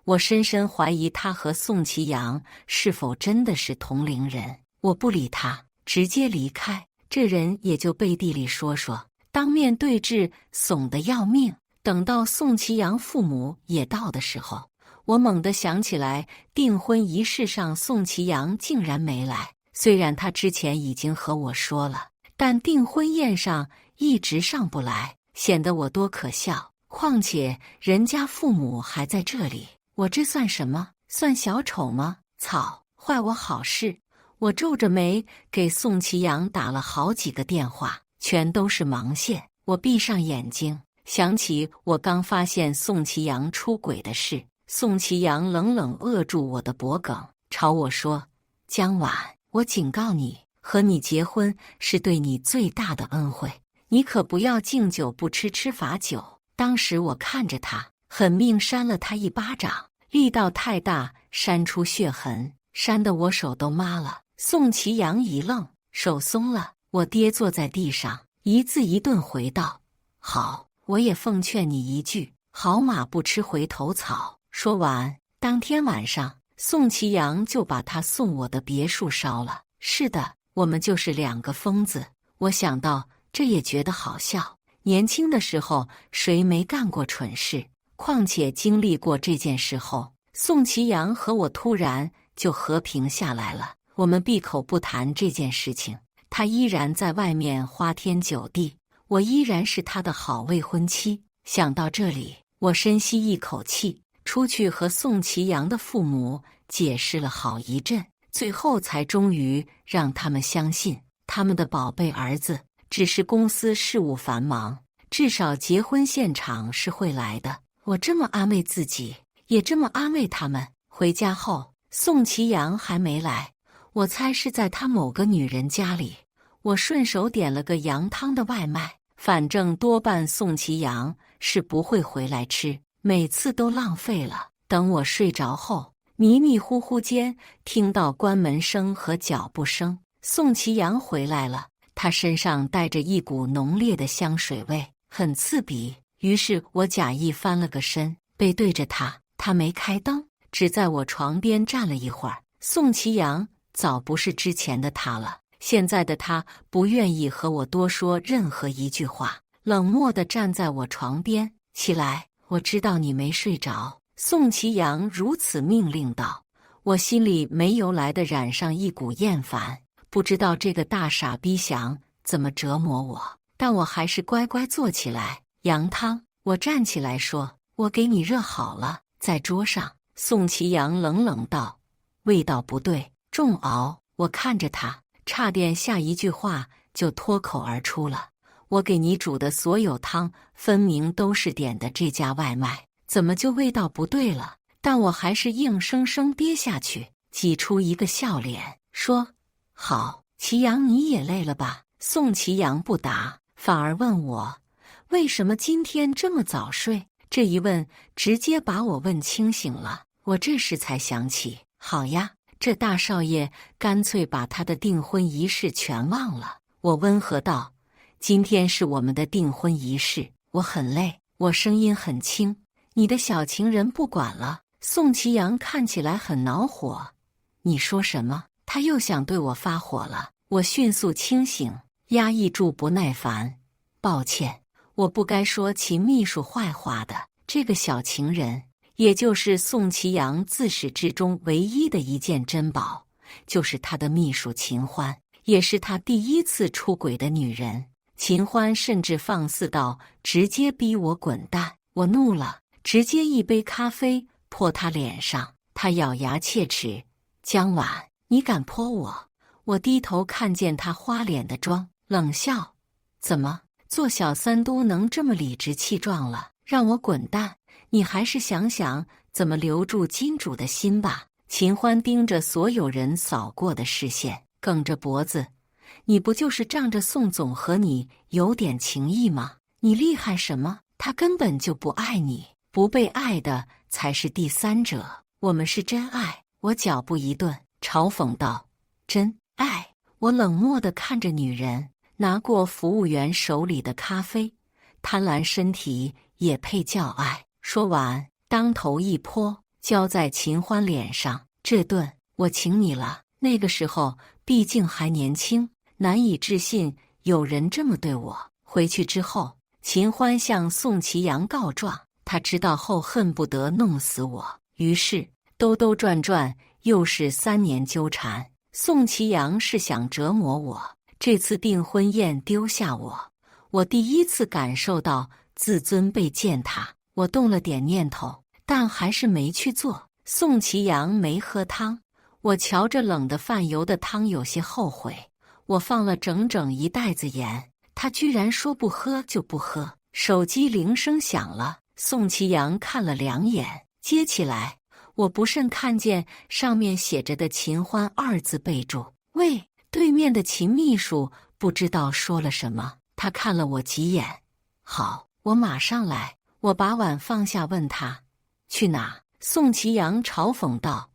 我深深怀疑他和宋祁阳是否真的是同龄人。我不理他，直接离开。这人也就背地里说说，当面对质怂得要命。等到宋祁阳父母也到的时候，我猛地想起来订婚仪式上宋祁阳竟然没来。虽然他之前已经和我说了，但订婚宴上一直上不来，显得我多可笑。况且人家父母还在这里，我这算什么？算小丑吗？操，坏我好事！我皱着眉给宋祁阳打了好几个电话，全都是忙线。我闭上眼睛，想起我刚发现宋祁阳出轨的事。宋祁阳冷冷扼住我的脖颈，朝我说：江晚，我警告你，和你结婚是对你最大的恩惠，你可不要敬酒不吃吃罚酒。当时我看着他，狠命扇了他一巴掌，力道太大，扇出血痕，扇得我手都麻了。宋祁阳一愣，手松了。我跌坐在地上，一字一顿回道：好，我也奉劝你一句，好马不吃回头草。说完，当天晚上宋祁阳就把他送我的别墅烧了。是的，我们就是两个疯子。我想到这也觉得好笑。年轻的时候谁没干过蠢事？况且经历过这件事后，宋祁阳和我突然就和平下来了。我们闭口不谈这件事情，他依然在外面花天酒地，我依然是他的好未婚妻。想到这里，我深吸一口气，出去和宋祁阳的父母解释了好一阵，最后才终于让他们相信他们的宝贝儿子只是公司事务繁忙，至少结婚现场是会来的。我这么安慰自己，也这么安慰他们。回家后，宋祁阳还没来，我猜是在他某个女人家里。我顺手点了个羊汤的外卖，反正多半宋祁阳是不会回来吃，每次都浪费了。等我睡着后，迷迷糊糊间听到关门声和脚步声，宋祁阳回来了。他身上带着一股浓烈的香水味，很刺鼻。于是我假意翻了个身，背对着他。他没开灯，只在我床边站了一会儿。宋祁阳早不是之前的他了，现在的他不愿意和我多说任何一句话，冷漠地站在我床边。起来，我知道你没睡着。宋祁阳如此命令道。我心里没由来地染上一股厌烦，不知道这个大傻逼想怎么折磨我，但我还是乖乖坐起来。羊汤，我站起来说，我给你热好了，在桌上。宋祁阳冷冷道，味道不对，重熬。我看着他，差点下一句话就脱口而出了。我给你煮的所有汤，分明都是点的这家外卖，怎么就味道不对了？但我还是硬生生憋下去，挤出一个笑脸，说：好，祁阳你也累了吧？宋祁阳不答，反而问我，为什么今天这么早睡？这一问直接把我问清醒了。我这时才想起，好呀，这大少爷干脆把他的订婚仪式全忘了。我温和道，今天是我们的订婚仪式，我很累。我声音很轻，你的小情人不管了。宋祁阳看起来很恼火，你说什么？他又想对我发火了。我迅速清醒，压抑住不耐烦，抱歉，我不该说秦秘书坏话的。这个小情人，也就是宋祁阳自始至终唯一的一件珍宝，就是他的秘书秦欢，也是他第一次出轨的女人。秦欢甚至放肆到直接逼我滚蛋。我怒了，直接一杯咖啡泼他脸上。他咬牙切齿，江晚，你敢泼我？我低头看见他花脸的妆，冷笑，怎么做小三都能这么理直气壮了？让我滚蛋，你还是想想怎么留住金主的心吧。秦欢盯着所有人扫过的视线，梗着脖子，你不就是仗着宋总和你有点情谊吗？你厉害什么？他根本就不爱你，不被爱的才是第三者，我们是真爱。我脚步一顿，嘲讽道，真爱？我冷漠地看着女人，拿过服务员手里的咖啡，贪婪身体也配叫爱？说完，当头一泼，浇在秦欢脸上。这顿我请你了。那个时候毕竟还年轻，难以置信有人这么对我。回去之后，秦欢向宋祁阳告状，他知道后恨不得弄死我，于是兜兜转转又是3年纠缠。宋祁阳是想折磨我，这次订婚宴丢下我，我第一次感受到自尊被践踏。我动了点念头，但还是没去做。宋祁阳没喝汤，我瞧着冷的泛油的汤有些后悔。我放了整整1袋子盐，他居然说不喝就不喝。手机铃声响了，宋祁阳看了2眼，接起来。我不慎看见上面写着的秦欢2字备注。喂，对面的秦秘书不知道说了什么，他看了我几眼。好，我马上来。我把碗放下问他，去哪？宋祁阳嘲讽道，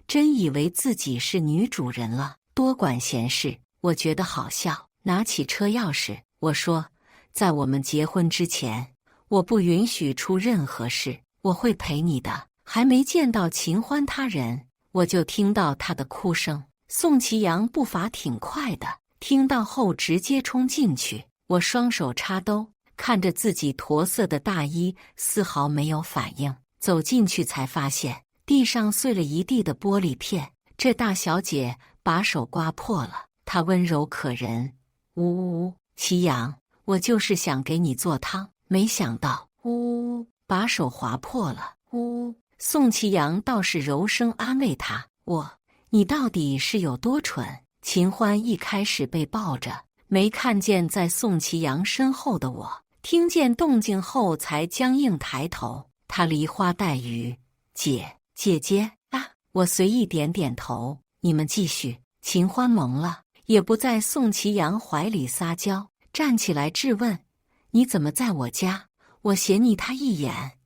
真以为自己是女主人了，多管闲事。我觉得好笑，拿起车钥匙，我说，在我们结婚之前，我不允许出任何事，我会陪你的。还没见到秦欢他人，我就听到他的哭声。宋祁阳步伐挺快的，听到后直接冲进去。我双手插兜，看着自己驼色的大衣，丝毫没有反应。走进去才发现地上碎了一地的玻璃片，这大小姐把手刮破了。她温柔可人，呜呜呜，祁阳，我就是想给你做汤，没想到，呜呜，把手划破了，呜呜。宋祁阳倒是柔声安慰他，你到底是有多蠢？秦欢一开始被抱着，没看见在宋祁阳身后的我，听见动静后才僵硬抬头。他梨花带雨，姐姐啊！我随意点点头。你们继续。秦欢懵了，也不在宋祁阳怀里撒娇，站起来质问，你怎么在我家？我斜睨他一眼，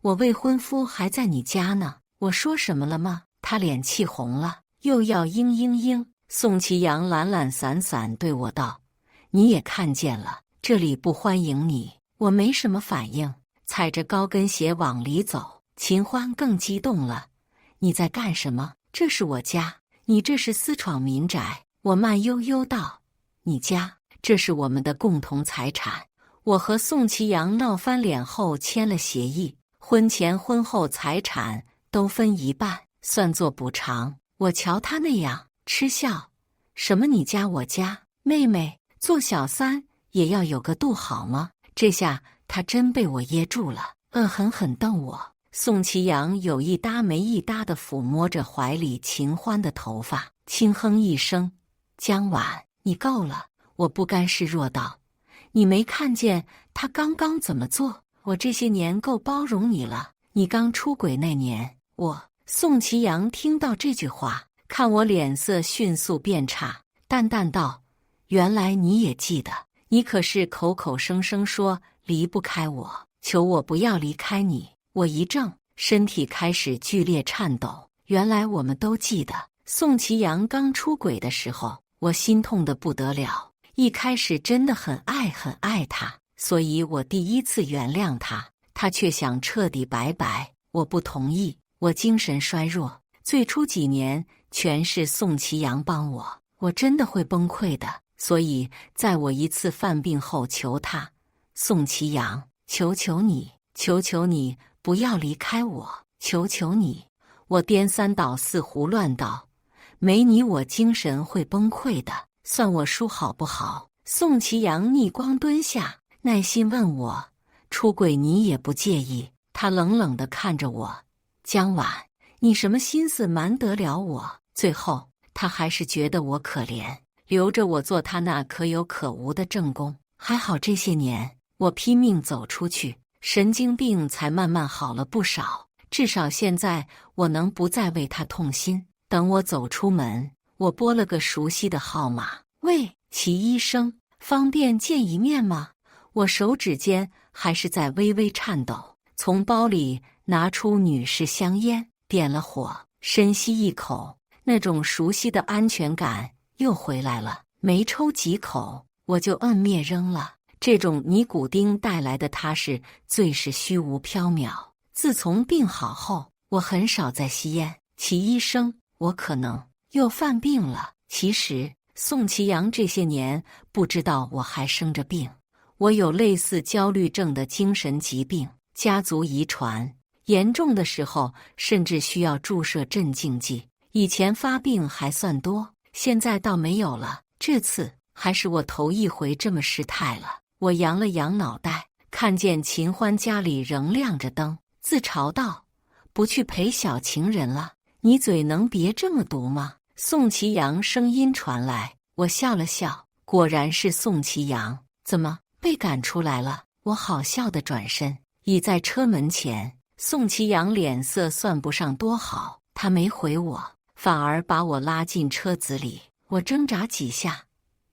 我未婚夫还在你家呢，我说什么了吗？他他脸气红了，又要嘤嘤嘤。宋其阳懒懒散散对我道：“你也看见了，这里不欢迎你。”我没什么反应，踩着高跟鞋往里走。秦欢更激动了：“你在干什么？这是我家，你这是私闯民宅。”我慢悠悠道：“你家，这是我们的共同财产。我和宋其阳闹翻脸后签了协议，婚前婚后财产都分一半，算作补偿。”我瞧他那样，嗤笑：“什么你家我家？妹妹，做小三也要有个度好吗？”这下他真被我噎住了，恶狠狠瞪我。宋其阳有一搭没一搭地抚摸着怀里秦欢的头发，轻哼一声：“江晚，你够了。”我不甘示弱道：“你没看见他刚刚怎么做？我这些年够包容你了。你刚出轨那年，我……”宋其阳听到这句话，看我脸色迅速变差，淡淡道：“原来你也记得。你可是口口声声说离不开我，求我不要离开你。”我一怔，身体开始剧烈颤抖。原来我们都记得，宋其阳刚出轨的时候，我心痛得不得了。一开始真的很爱他，所以我第一次原谅他，他却想彻底拜拜，我不同意。我精神衰弱，最初几年全是宋其阳帮我，我真的会崩溃的。所以在我一次犯病后求他：“宋其阳，求求你，求求你不要离开我，求求你。”我颠三倒四胡乱道：“没你我精神会崩溃的，算我输好不好？”宋其阳逆光蹲下，耐心问我：“出轨你也不介意？”他冷冷地看着我：“江晚，你什么心思瞒得了我？”最后他还是觉得我可怜，留着我做他那可有可无的正宫。还好这些年我拼命走出去，神经病才慢慢好了不少。至少现在我能不再为他痛心。等我走出门，我拨了个熟悉的号码：“喂，齐医生，方便见一面吗？”我手指间还是在微微颤抖，从包里拿出女士香烟，点了火，深吸一口，那种熟悉的安全感又回来了。没抽几口，我就摁灭扔了。这种尼古丁带来的踏实最是虚无缥缈。自从病好后，我很少再吸烟。齐医生，我可能又犯病了。其实宋其阳这些年不知道我还生着病，我有类似焦虑症的精神疾病，家族遗传，严重的时候甚至需要注射镇静剂。以前发病还算多，现在倒没有了。这次还是我头一回这么失态了。我扬了扬脑袋，看见秦欢家里仍亮着灯，自嘲道：“不去陪小情人了？你嘴能别这么毒吗？”宋其阳声音传来，我笑了笑，果然是宋其阳。怎么被赶出来了？我好笑地转身，倚在车门前。宋其阳脸色算不上多好，他没回我，反而把我拉进车子里。我挣扎几下：“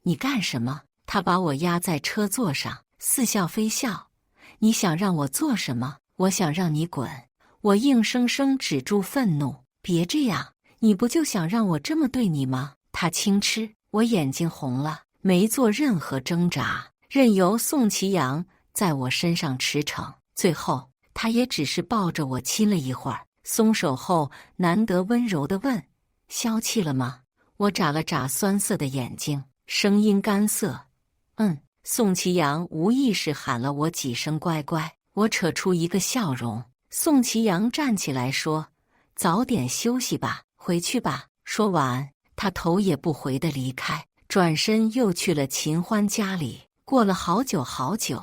你干什么？”他把我压在车座上，似笑非笑：“你想让我做什么？我想让你滚。”我硬生生止住愤怒：“别这样，你不就想让我这么对你吗？”他轻嗤，我眼睛红了，没做任何挣扎，任由宋其阳在我身上驰骋。最后他也只是抱着我亲了一会儿，松手后难得温柔地问：“消气了吗？”我眨了眨酸涩的眼睛，声音干涩：“嗯。”宋其阳无意识喊了我几声乖乖，我扯出一个笑容。宋其阳站起来说：“早点休息吧，回去吧。”说完，他头也不回地离开，转身又去了秦欢家里。过了好久好久，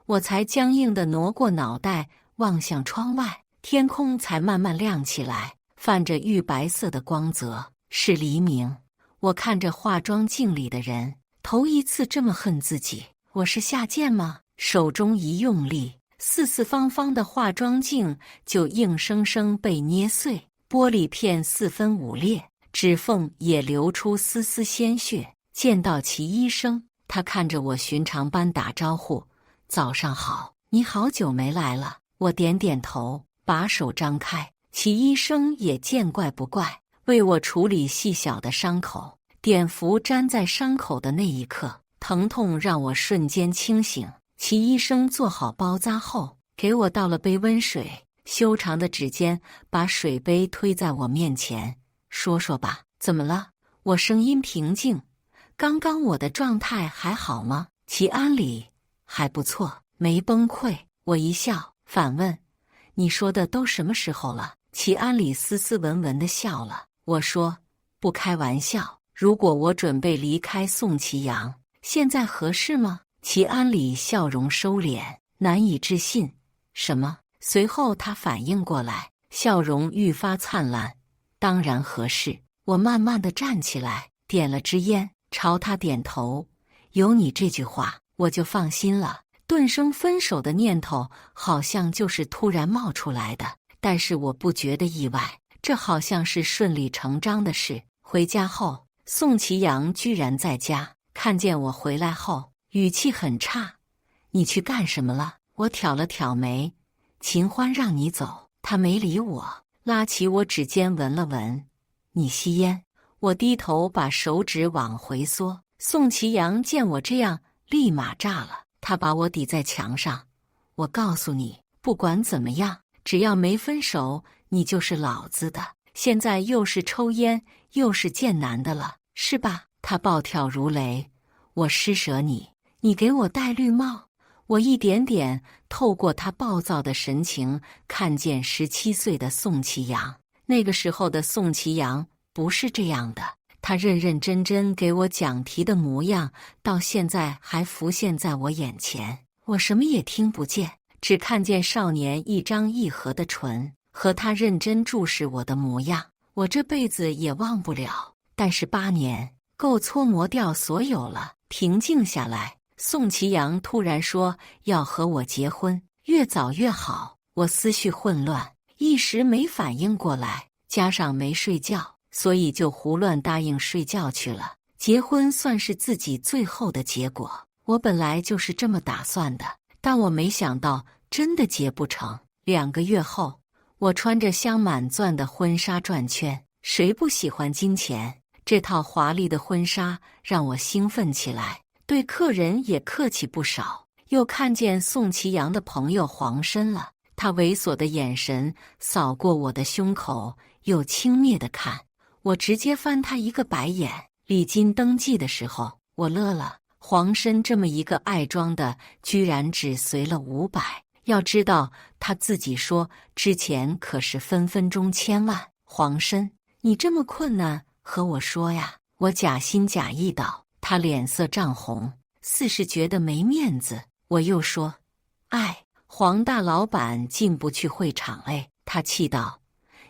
我才僵硬地挪过脑袋望向窗外，天空才慢慢亮起来，泛着玉白色的光泽，是黎明。我看着化妆镜里的人，头一次这么恨自己。我是下贱吗？手中一用力，四四方方的化妆镜就硬生生被捏碎，玻璃片四分五裂，指缝也流出丝丝鲜血。见到齐医生，他看着我寻常般打招呼：“早上好，你好久没来了。”我点点头，把手张开，齐医生也见怪不怪，为我处理细小的伤口。碘伏粘在伤口的那一刻，疼痛让我瞬间清醒。齐医生做好包扎后，给我倒了杯温水，修长的指尖把水杯推在我面前，说吧，怎么了？我声音平静，刚刚我的状态还好吗？齐安里，还不错，没崩溃。我一笑，反问，你说的都什么时候了？齐安里斯斯文文地笑了。我说，不开玩笑，如果我准备离开宋祁阳，现在合适吗？齐安里笑容收敛，难以置信。什么？随后他反应过来，笑容愈发灿烂。当然合适。我慢慢地站起来，点了支烟，朝他点头。有你这句话，我就放心了。顿生分手的念头好像就是突然冒出来的，但是我不觉得意外，这好像是顺理成章的事。回家后，宋祁阳居然在家，看见我回来后，语气很差：“你去干什么了？”我挑了挑眉：“秦欢让你走。”他没理我，拉起我指尖闻了闻：“你吸烟？”我低头把手指往回缩。宋祁阳见我这样，立马炸了。他把我抵在墙上。我告诉你，不管怎么样，只要没分手，你就是老子的。现在又是抽烟，又是见男的了，是吧？他暴跳如雷。我施舍你，你给我戴绿帽。我一点点透过他暴躁的神情，看见17岁的宋祁阳。那个时候的宋祁阳不是这样的。他认认真真给我讲题的模样，到现在还浮现在我眼前。我什么也听不见，只看见少年一张一合的唇和他认真注视我的模样。我这辈子也忘不了，但是8年够搓磨掉所有了。平静下来，宋祁阳突然说要和我结婚，越早越好。我思绪混乱，一时没反应过来，加上没睡觉，所以就胡乱答应睡觉去了。结婚算是自己最后的结果，我本来就是这么打算的，但我没想到真的结不成。2个月后，我穿着镶满钻的婚纱转圈。谁不喜欢金钱？这套华丽的婚纱让我兴奋起来，对客人也客气不少。又看见宋祁阳的朋友黄申了，他猥琐的眼神扫过我的胸口，又轻蔑地看我，直接翻他一个白眼。礼金登记的时候，我乐了。黄申这么一个爱装的，居然只随了500。要知道他自己说之前可是分分钟千万。黄申，你这么困难和我说呀？我假心假意道。他脸色涨红，似是觉得没面子。我又说，哎，黄大老板进不去会场。哎，他气道，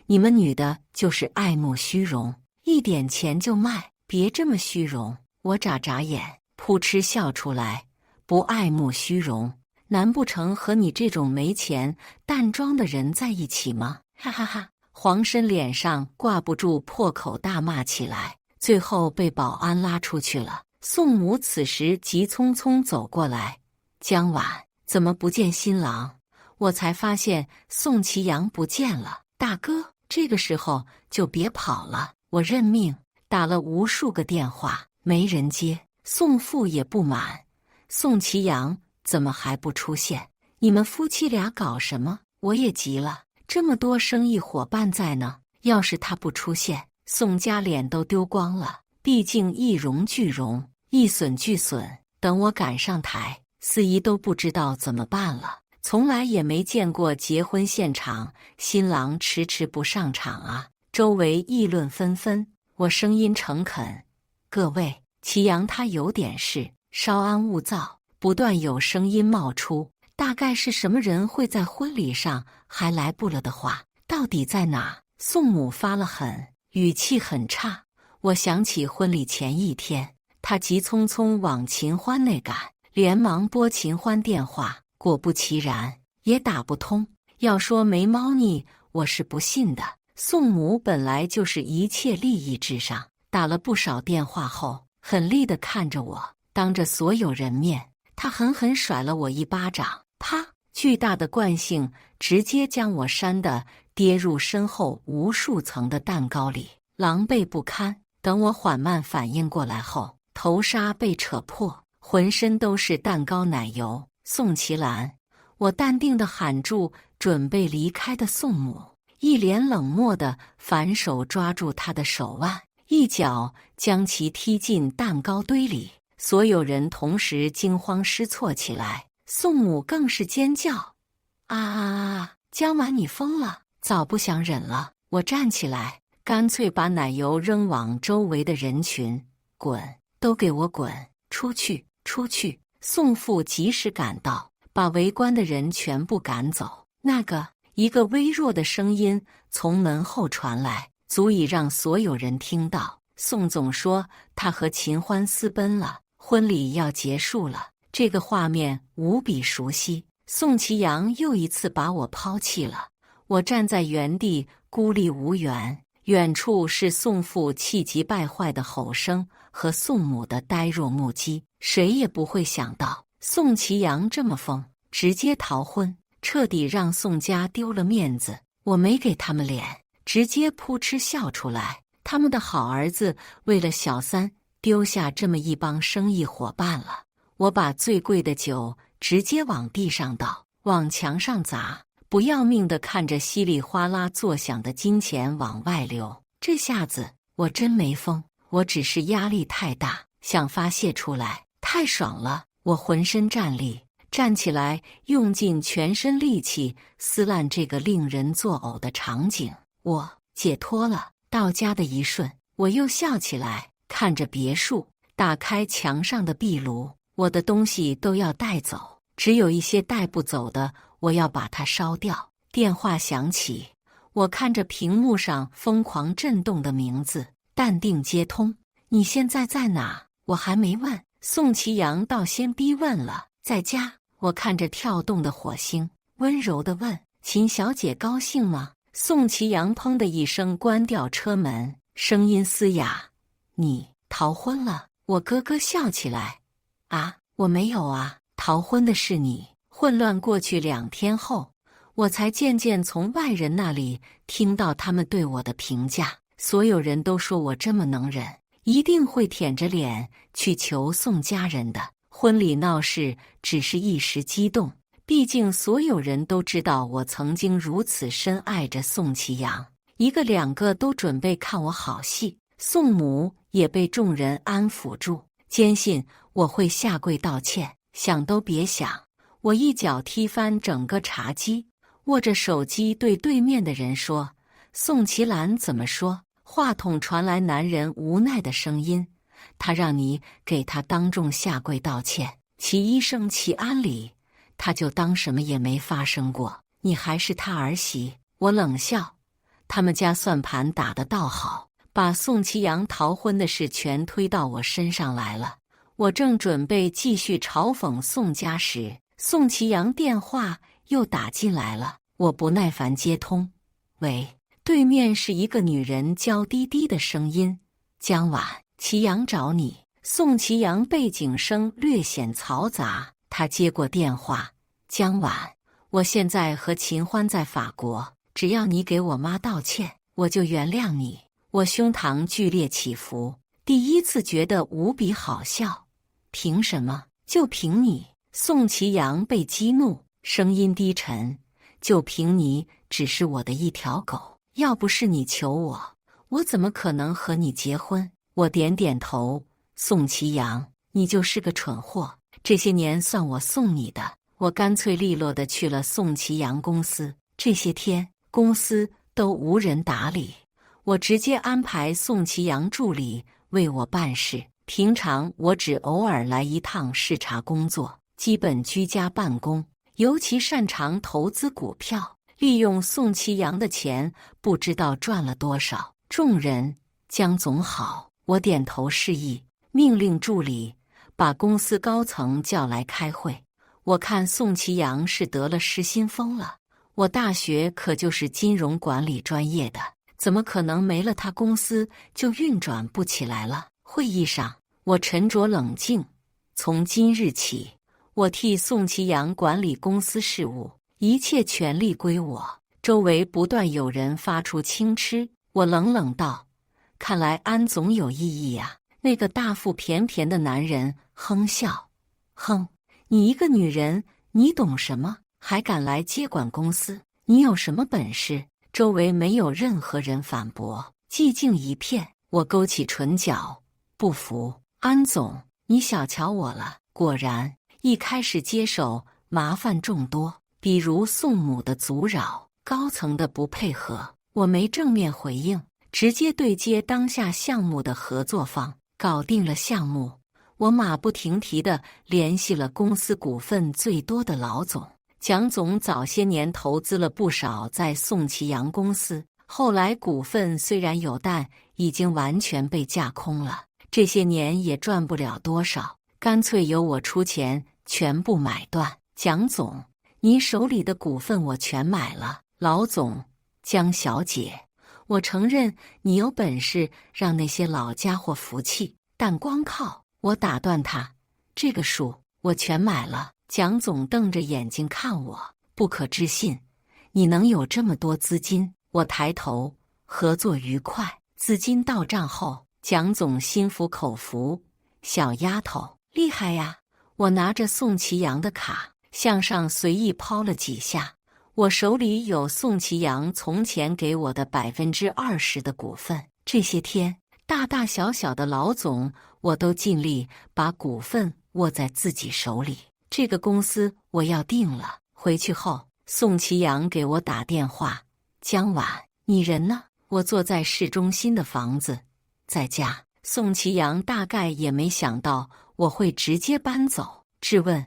你们女的就是爱慕虚荣，一点钱就卖，别这么虚荣。我眨眨眼，扑哧笑出来，不爱慕虚荣，难不成和你这种没钱淡妆的人在一起吗？哈哈哈！黄申脸上挂不住，破口大骂起来，最后被保安拉出去了。宋母此时急匆匆走过来，江晚，怎么不见新郎？我才发现宋祁阳不见了。大哥，这个时候就别跑了。我认命，打了无数个电话，没人接。宋父也不满，宋祁阳怎么还不出现？你们夫妻俩搞什么？我也急了，这么多生意伙伴在呢，要是他不出现，宋家脸都丢光了。毕竟一荣俱荣，一损俱损。等我赶上台，司仪都不知道怎么办了。从来也没见过结婚现场新郎迟迟不上场啊！周围议论纷纷。我声音诚恳：各位，祁阳他有点事，稍安勿躁。不断有声音冒出，大概是什么人会在婚礼上还来不了的话，到底在哪？宋母发了狠，语气很差。我想起婚礼前一天，他急匆匆往秦欢那赶，连忙拨秦欢电话，果不其然，也打不通。要说没猫腻，我是不信的。宋母本来就是一切利益至上，打了不少电话后，狠厉地看着我，当着所有人面，他狠狠甩了我一巴掌，啪！巨大的惯性直接将我扇得跌入身后无数层的蛋糕里，狼狈不堪。等我缓慢反应过来后，头纱被扯破，浑身都是蛋糕奶油。宋其兰，我淡定地喊住准备离开的宋母，一脸冷漠地反手抓住他的手腕，一脚将其踢进蛋糕堆里。所有人同时惊慌失措起来，宋母更是尖叫：啊！江婉，你疯了！早不想忍了。我站起来，干脆把奶油扔往周围的人群，滚！都给我滚！出去！出去！宋父及时赶到，把围观的人全部赶走。一个微弱的声音从门后传来，足以让所有人听到。宋总说他和秦欢私奔了，婚礼要结束了。这个画面无比熟悉。宋其阳又一次把我抛弃了。我站在原地孤立无援，远处是宋父气急败坏的吼声和宋母的呆若木鸡。谁也不会想到宋其阳这么疯，直接逃婚，彻底让宋家丢了面子。我没给他们脸，直接扑哧笑出来。他们的好儿子为了小三丢下这么一帮生意伙伴了。我把最贵的酒直接往地上倒，往墙上砸，不要命地看着稀里哗啦作响的金钱往外流。这下子我真没疯，我只是压力太大，想发泄出来，太爽了。我浑身战栗，站起来，用尽全身力气撕烂这个令人作呕的场景。我解脱了。到家的一瞬，我又笑起来，看着别墅，打开墙上的壁炉，我的东西都要带走，只有一些带不走的，我要把它烧掉。电话响起，我看着屏幕上疯狂震动的名字，淡定接通。你现在在哪？我还没问，宋其阳倒先逼问了。在家。我看着跳动的火星，温柔地问：秦小姐高兴吗？宋其阳砰的一声关掉车门，声音嘶哑：你逃婚了？我咯咯笑起来：啊，我没有啊，逃婚的是你。混乱过去2天后，我才渐渐从外人那里听到他们对我的评价。所有人都说我这么能忍，一定会舔着脸去求宋家人的。婚礼闹事只是一时激动，毕竟所有人都知道我曾经如此深爱着宋其阳，一个两个都准备看我好戏。宋母也被众人安抚住，坚信我会下跪道歉。想都别想，我一脚踢翻整个茶几，握着手机对对面的人说：宋其兰怎么说？话筒传来男人无奈的声音：他让你给他当众下跪道歉，其一生其安理，他就当什么也没发生过。你还是他儿媳。我冷笑，他们家算盘打得倒好，把宋其阳逃婚的事全推到我身上来了。我正准备继续嘲讽宋家时，宋其阳电话又打进来了。我不耐烦接通，喂，对面是一个女人娇滴滴的声音：江晚，其阳找你。宋其阳背景声略显嘈杂，他接过电话：江晚，我现在和秦欢在法国，只要你给我妈道歉，我就原谅你。我胸膛剧烈起伏，第一次觉得无比好笑。凭什么？就凭你？宋其阳被激怒，声音低沉：就凭你只是我的一条狗，要不是你求我，我怎么可能和你结婚？我点点头：宋其阳，你就是个蠢货，这些年算我送你的。我干脆利落地去了宋其阳公司，这些天公司都无人打理，我直接安排宋其阳助理为我办事。平常我只偶尔来一趟视察工作，基本居家办公，尤其擅长投资股票，利用宋其阳的钱不知道赚了多少。众人：江总好。我点头示意，命令助理把公司高层叫来开会。我看宋其阳是得了失心疯了，我大学可就是金融管理专业的，怎么可能没了他公司就运转不起来了？会议上，我沉着冷静，从今日起，我替宋其阳管理公司事务，一切权力归我。周围不断有人发出轻嗤。我冷冷道：“看来安总有异议呀。”那个大腹便便的男人哼笑：“哼，你一个女人，你懂什么？还敢来接管公司？你有什么本事？”周围没有任何人反驳，寂静一片。我勾起唇角，不服。安总，你小瞧我了。果然，一开始接手，麻烦众多，比如宋母的阻扰，高层的不配合，我没正面回应，直接对接当下项目的合作方，搞定了项目。我马不停蹄地联系了公司股份最多的老总。蒋总早些年投资了不少在宋其阳公司，后来股份虽然有，但已经完全被架空了，这些年也赚不了多少，干脆由我出钱全部买断。蒋总，你手里的股份我全买了。老总，江小姐，我承认你有本事让那些老家伙服气，但光靠……我打断他，这个数我全买了。蒋总瞪着眼睛看我，不可置信，你能有这么多资金？我抬头，合作愉快。资金到账后，蒋总心服口服，小丫头厉害呀。我拿着宋其阳的卡向上随意抛了几下，我手里有宋其阳从前给我的20%的股份，这些天大大小小的老总我都尽力把股份握在自己手里。这个公司我要定了。回去后，宋其阳给我打电话：“江晚，你人呢？”我坐在市中心的房子，在家。宋其阳大概也没想到我会直接搬走，质问：“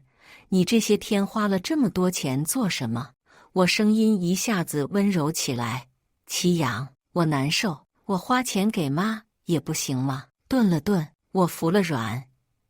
你这些天花了这么多钱做什么？”我声音一下子温柔起来：“其阳，我难受，我花钱给妈也不行吗？”顿了顿，我服了软：“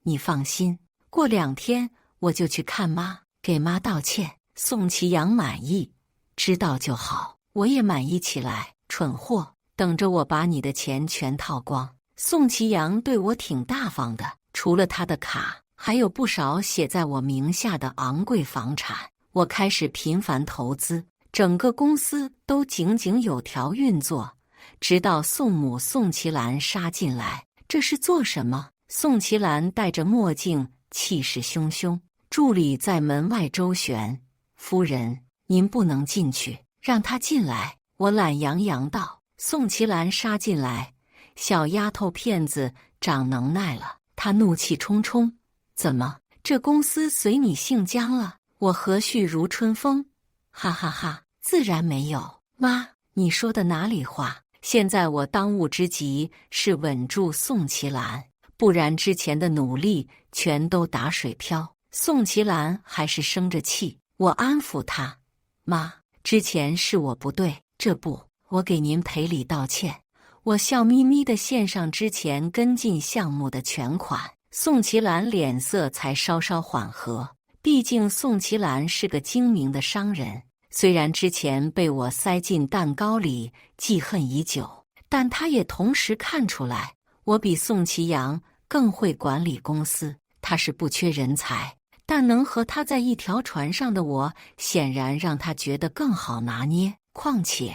你放心，过2天我就去看妈，给妈道歉。”宋其阳满意，知道就好，我也满意起来。蠢货，等着我把你的钱全套光。宋其阳对我挺大方的，除了他的卡，还有不少写在我名下的昂贵房产。我开始频繁投资，整个公司都井井有条运作，直到宋母宋其兰杀进来。这是做什么？宋其兰戴着墨镜，气势汹汹，助理在门外周旋：“夫人，您不能进去，让他进来。”我懒洋洋道。宋其兰杀进来，小丫头片子长能耐了。她怒气冲冲：“怎么，这公司随你姓江了？”我和煦如春风：“哈哈哈，自然没有。妈，你说的哪里话？现在我当务之急是稳住宋其兰，不然之前的努力全都打水漂。”宋其兰还是生着气，我安抚她：“妈，之前是我不对，这不，我给您赔礼道歉。”我笑眯眯地献上之前跟进项目的全款，宋其兰脸色才稍稍缓和。毕竟宋其兰是个精明的商人，虽然之前被我塞进蛋糕里记恨已久，但他也同时看出来我比宋其阳更会管理公司。他是不缺人才，但能和他在一条船上的我，显然让他觉得更好拿捏。况且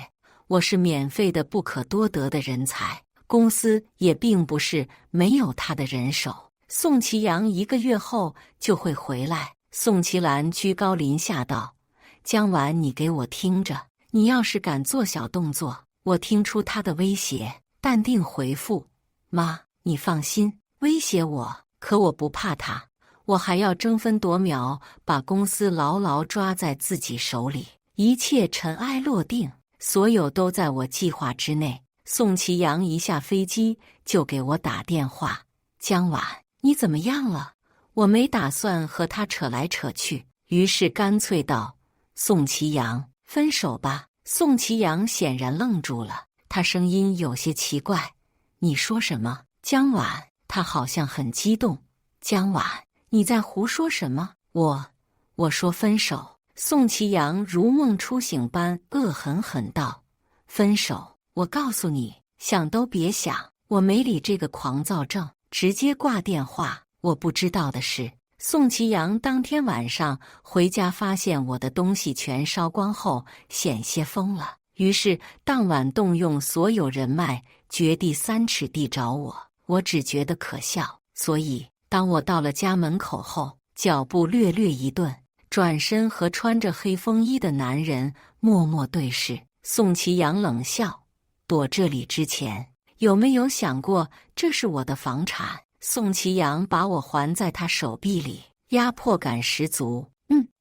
我是免费的不可多得的人才，公司也并不是没有他的人手。宋其阳1个月后就会回来。宋其兰居高临下道：“江晚，你给我听着，你要是敢做小动作……”我听出他的威胁，淡定回复：“妈，你放心，威胁我，可我不怕他，我还要争分夺秒把公司牢牢抓在自己手里，一切尘埃落定，所有都在我计划之内。”宋其阳一下飞机就给我打电话：“江晚，你怎么样了？”我没打算和他扯来扯去，于是干脆道：“宋其阳，分手吧。”宋其阳显然愣住了，他声音有些奇怪：“你说什么？”江晚，他好像很激动：“江晚，你在胡说什么？”我说分手。宋其阳如梦初醒般恶狠狠道：“分手？我告诉你，想都别想！”我没理这个狂躁症，直接挂电话。我不知道的是，宋其阳当天晚上回家，发现我的东西全烧光后，险些疯了。于是当晚动用所有人脉，掘地3尺地找我。我只觉得可笑，所以当我到了家门口后，脚步略略一顿，转身和穿着黑风衣的男人默默对视。宋其阳冷笑：“躲这里之前，有没有想过这是我的房产？”宋其阳把我环在他手臂里，压迫感十足。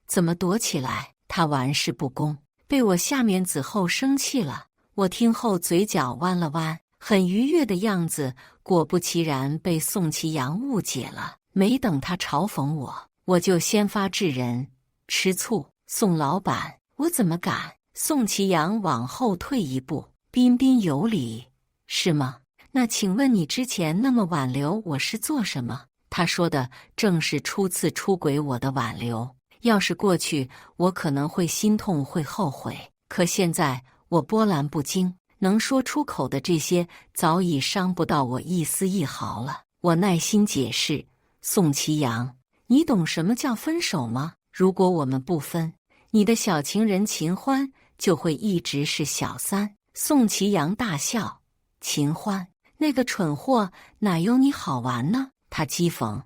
怎么躲起来？他玩世不恭，被我下面子后生气了。我听后嘴角弯了弯，很愉悦的样子。果不其然，被宋其阳误解了。没等他嘲讽我，我就先发制人：“吃醋，宋老板，我怎么敢？”宋其阳往后退一步，彬彬有礼：“是吗？那请问你之前那么挽留我是做什么？”他说的正是初次出轨我的挽留。要是过去，我可能会心痛，会后悔。可现在我波澜不惊，能说出口的这些早已伤不到我一丝一毫了。我耐心解释：“宋其阳，你懂什么叫分手吗？如果我们不分，你的小情人秦欢就会一直是小三。”宋其阳大笑：“秦欢那个蠢货哪有你好玩呢？”他讥讽：“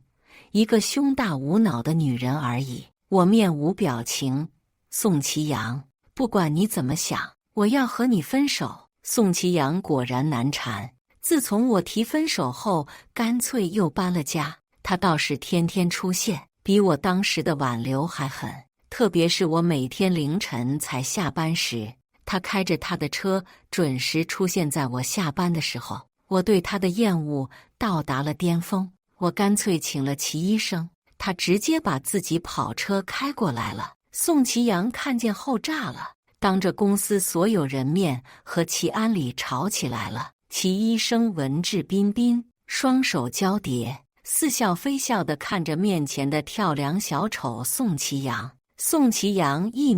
一个胸大无脑的女人而已。”我面无表情：“宋其阳，不管你怎么想，我要和你分手。”宋其阳果然难缠，自从我提分手后，干脆又搬了家。他倒是天天出现，比我当时的挽留还狠。特别是我每天凌晨才下班时，他开着他的车准时出现在我下班的时候。我对他的厌恶到达了巅峰，我干脆请了齐医生。他直接把自己跑车开过来了。宋其阳看见后炸了，当着公司所有人面和齐安里吵起来了。齐医生文质彬彬，双手交叠，似笑非笑地看着面前的跳梁小丑宋其阳。宋其阳1.83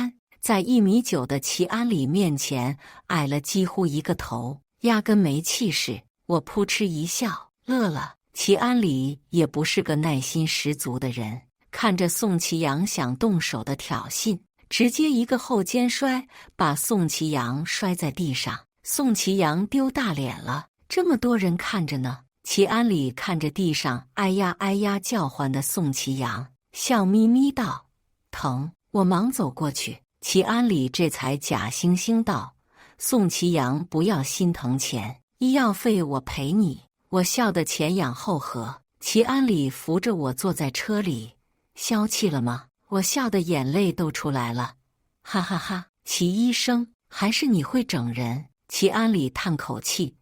米，在1.9米的齐安里面前矮了几乎一个头，压根没气势。我扑哧一笑，乐了。齐安里也不是个耐心十足的人，看着宋其阳想动手的挑衅，直接一个后肩摔，把宋其阳摔在地上。宋其阳丢大脸了，这么多人看着呢。齐安里看着地上哎呀哎呀叫唤的宋其阳，笑眯眯道：“疼。”我忙走过去，齐安里这才假惺惺道：“宋其阳，不要心疼钱，医药费我赔你。”我笑得前仰后合，齐安里扶着我坐在车里：“消气了吗？”我笑得眼泪都出来了，哈哈哈！齐医生，还是你会整人。齐安里叹口气，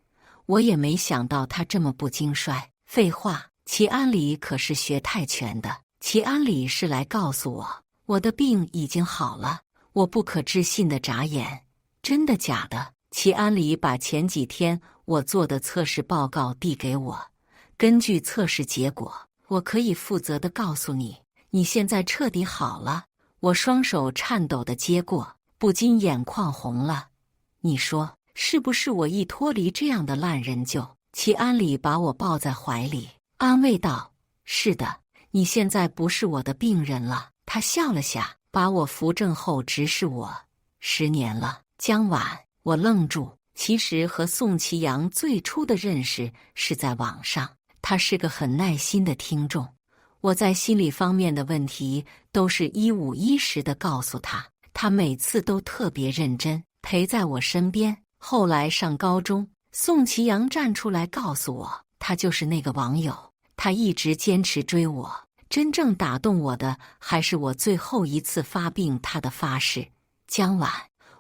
我也没想到他这么不经摔。废话，齐安里可是学泰拳的。齐安里是来告诉我的病已经好了。我不可置信地眨眼，真的假的？齐安里把前几天我做的测试报告递给我，根据测试结果，我可以负责地告诉你，你现在彻底好了。我双手颤抖地接过，不禁眼眶红了。你说是不是我一脱离这样的烂人就……齐安里把我抱在怀里，安慰道：“是的，你现在不是我的病人了。”他笑了下，把我扶正后直视我：“10年了。”江晚。我愣住，其实和宋其阳最初的认识是在网上，他是个很耐心的听众。我在心理方面的问题都是一五一十地告诉他，他每次都特别认真，陪在我身边。后来上高中，宋其阳站出来告诉我，他就是那个网友，他一直坚持追我。真正打动我的还是我最后一次发病他的发誓：江晚，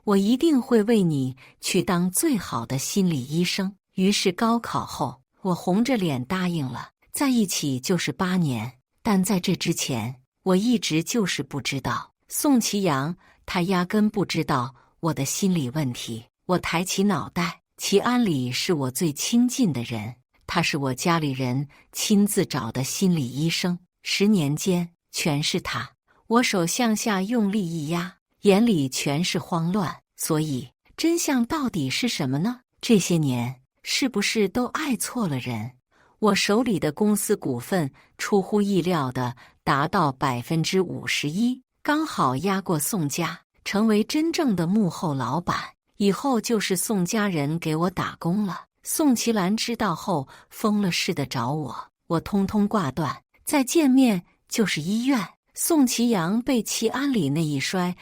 我一定会为你去当最好的心理医生。于是高考后，我红着脸答应了，在一起就是8年。但在这之前，我一直就是不知道。宋其阳，他压根不知道我的心理问题。我抬起脑袋，齐安里是我最亲近的人，他是我家里人亲自找的心理医生。10年间，全是他。我手向下用力一压，眼里全是慌乱。所以真相到底是什么呢？这些年是不是都爱错了人？我手里的公司股份出乎意料的达到51%，刚好压过宋家，成为真正的幕后老板。以后就是宋家人给我打工了。宋其兰知道后，疯了似的找我，我通通挂断。再见面就是医院。宋其阳被齐安里那一摔